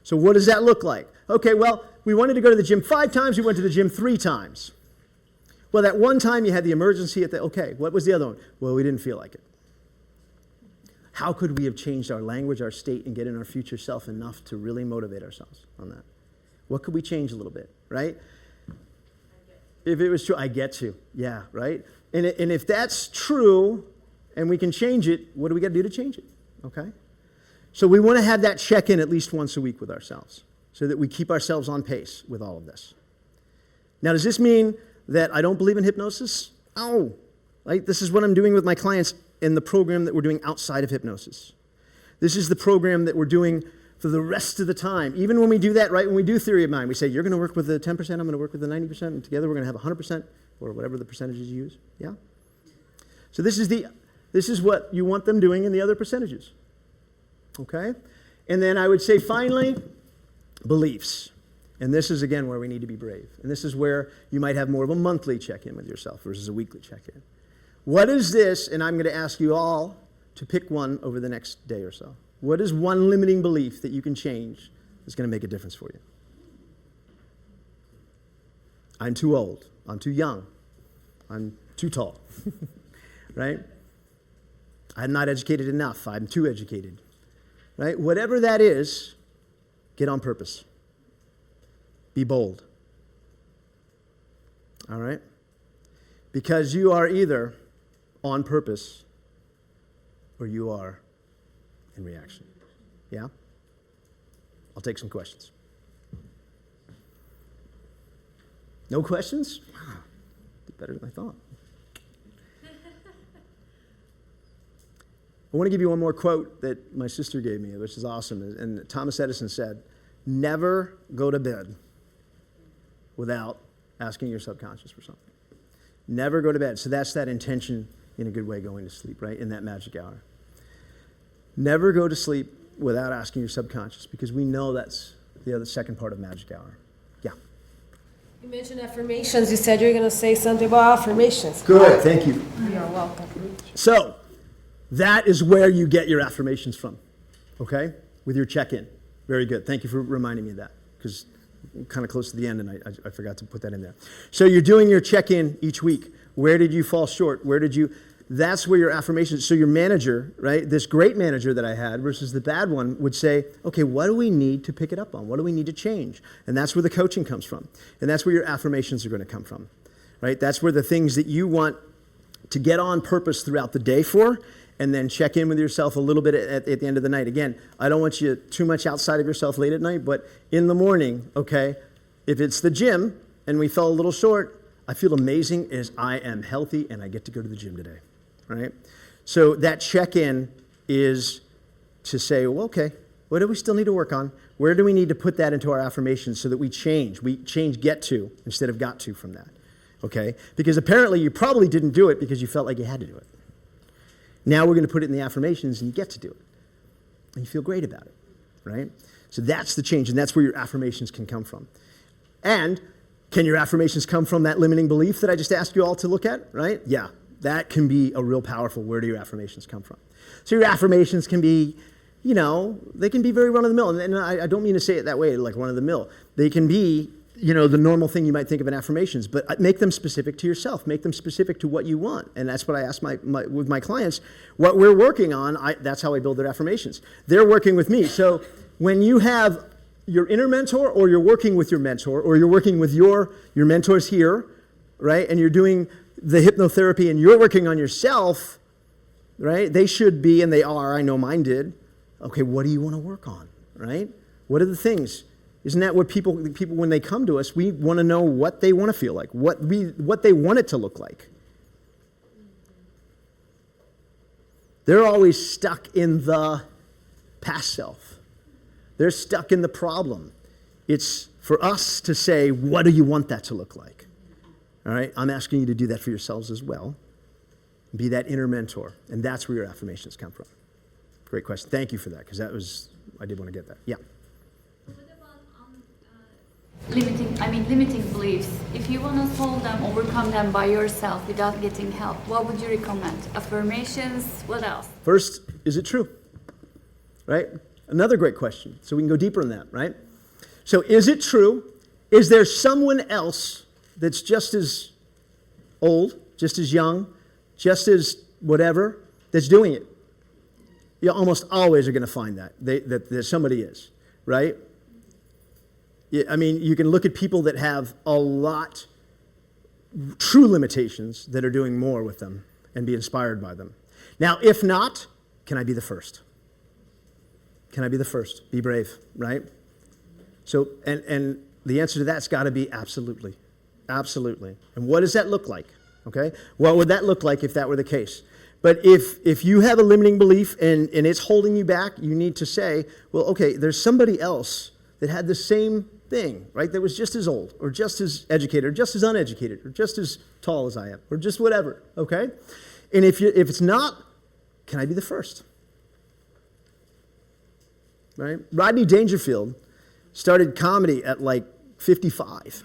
So what does that look like? Okay, well, we wanted to go to the gym 5 times, we went to the gym 3 times. Well, that one time you had the emergency okay, what was the other one? Well, we didn't feel like it. How could we have changed our language, our state, and get in our future self enough to really motivate ourselves on that? What could we change a little bit, right? If it was true, I get to. Yeah, right? And if that's true and we can change it, what do we got to do to change it? Okay? So we want to have that check-in at least once a week with ourselves so that we keep ourselves on pace with all of this. Now, does this mean that I don't believe in hypnosis? Oh, right? This is what I'm doing with my clients in the program that we're doing outside of hypnosis. This is the program that we're doing for the rest of the time. Even when we do that, right, when we do theory of mind, we say, you're going to work with the 10%, I'm going to work with the 90%, and together we're going to have 100%, or whatever the percentages you use. Yeah? So this is what you want them doing in the other percentages. Okay? And then I would say, finally, beliefs. And this is, again, where we need to be brave. And this is where you might have more of a monthly check-in with yourself versus a weekly check-in. What is this? And I'm going to ask you all to pick one over the next day or so. What is one limiting belief that you can change that's going to make a difference for you? I'm too old. I'm too young. I'm too tall. Right? I'm not educated enough. I'm too educated. Right? Whatever that is, get on purpose. Be bold. All right? Because you are either on purpose or you are in reaction. Yeah? I'll take some questions. No questions? Wow. Did better than I thought. I want to give you one more quote that my sister gave me, which is awesome. And Thomas Edison said, never go to bed without asking your subconscious for something. Never go to bed. So that's that intention in a good way going to sleep, right? In that magic hour. Never go to sleep without asking your subconscious, because we know that's the other second part of magic hour. Yeah. You mentioned affirmations. You said you're going to say something about affirmations. Good, thank you. You're welcome. So, that is where you get your affirmations from, okay? With your check-in. Very good. Thank you for reminding me of that, because I'm kind of close to the end and I forgot to put that in there. So you're doing your check-in each week. Where did you fall short? That's where your affirmations, so your manager, right, this great manager that I had versus the bad one would say, okay, what do we need to pick it up on? What do we need to change? And that's where the coaching comes from. And that's where your affirmations are going to come from, right? That's where the things that you want to get on purpose throughout the day for, and then check in with yourself a little bit at the end of the night. Again, I don't want you too much outside of yourself late at night, but in the morning, okay, if it's the gym and we fell a little short, I feel amazing as I am healthy and I get to go to the gym today, right? So that check-in is to say, well, okay, what do we still need to work on? Where do we need to put that into our affirmations so that we change? We change get to instead of got to from that, okay? Because apparently you probably didn't do it because you felt like you had to do it. Now we're going to put it in the affirmations and you get to do it. And you feel great about it, right? So that's the change, and that's where your affirmations can come from. And can your affirmations come from that limiting belief that I just asked you all to look at, right? Yeah, that can be a real powerful, where do your affirmations come from? So your affirmations can be, they can be very run-of-the-mill. And I don't mean to say it that way, like run-of-the-mill. They can be, the normal thing you might think of in affirmations, but make them specific to yourself. Make them specific to what you want. And that's what I ask with my clients. What we're working on, that's how I build their affirmations. They're working with me. So when you have your inner mentor, or you're working with your mentor, or you're working with your mentors here, right? And you're doing the hypnotherapy and you're working on yourself, right? They should be, and they are, I know mine did. Okay, what do you want to work on, right? What are the things? Isn't that what people, when they come to us, we want to know what they want to feel like, what they want it to look like. They're always stuck in the past self. They're stuck in the problem. It's for us to say, what do you want that to look like? All right? I'm asking you to do that for yourselves as well. Be that inner mentor. And that's where your affirmations come from. Great question. Thank you for that, because I did want to get that. Yeah. What about limiting beliefs? If you want to solve them, overcome them by yourself without getting help, what would you recommend? Affirmations, what else? First, is it true? Right? Another great question. So we can go deeper in that, right? So is it true? Is there someone else that's just as old, just as young, just as whatever, that's doing it. You almost always are going to find that somebody is, right? I mean, you can look at people that have a lot, true limitations that are doing more with them and be inspired by them. Now, if not, can I be the first? Can I be the first? Be brave, right? So, and the answer to that's got to be absolutely. Absolutely. And what does that look like? Okay? What would that look like if that were the case? But if you have a limiting belief and it's holding you back, you need to say, well, okay, there's somebody else that had the same thing, right? That was just as old or just as educated or just as uneducated or just as tall as I am or just whatever, okay? And if it's not, can I be the first? Right? Rodney Dangerfield started comedy at like 55.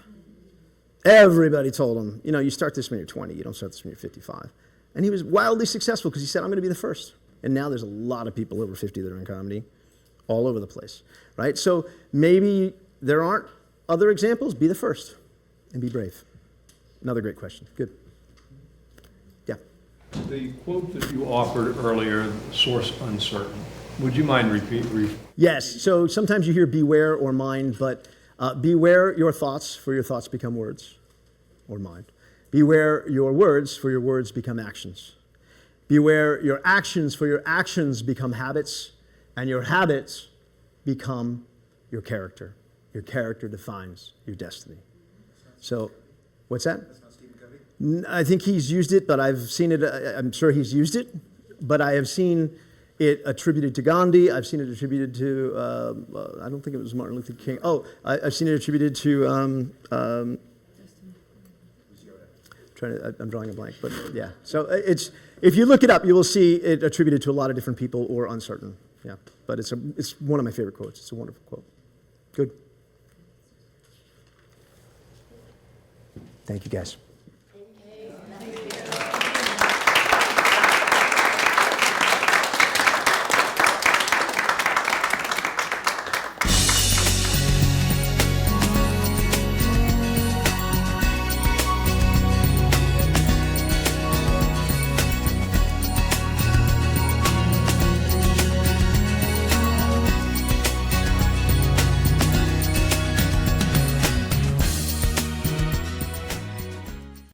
Everybody told him, you know, you start this when you're 20, you don't start this when you're 55. And he was wildly successful because he said, I'm going to be the first. And now there's a lot of people over 50 that are in comedy all over the place, right? So maybe there aren't other examples. Be the first and be brave. Another great question. Good. Yeah. The quote that you offered earlier, source uncertain, would you mind repeating? Yes. So sometimes you hear beware or mind, but beware your thoughts, for your thoughts become words or mind. Beware your words, for your words become actions. Beware your actions, for your actions become habits, and your habits become your character. Your character defines your destiny. So, what's that? That's not Stephen Covey? I think he's used it, but I've seen it, I'm sure he's used it, but I have seen it attributed to Gandhi. I've seen it attributed to, I don't think it was Martin Luther King. Oh, I've seen it attributed to, I'm drawing a blank, but yeah. So it's, if you look it up, you will see it attributed to a lot of different people or uncertain. Yeah, but it's one of my favorite quotes. It's a wonderful quote. Good. Thank you, guys.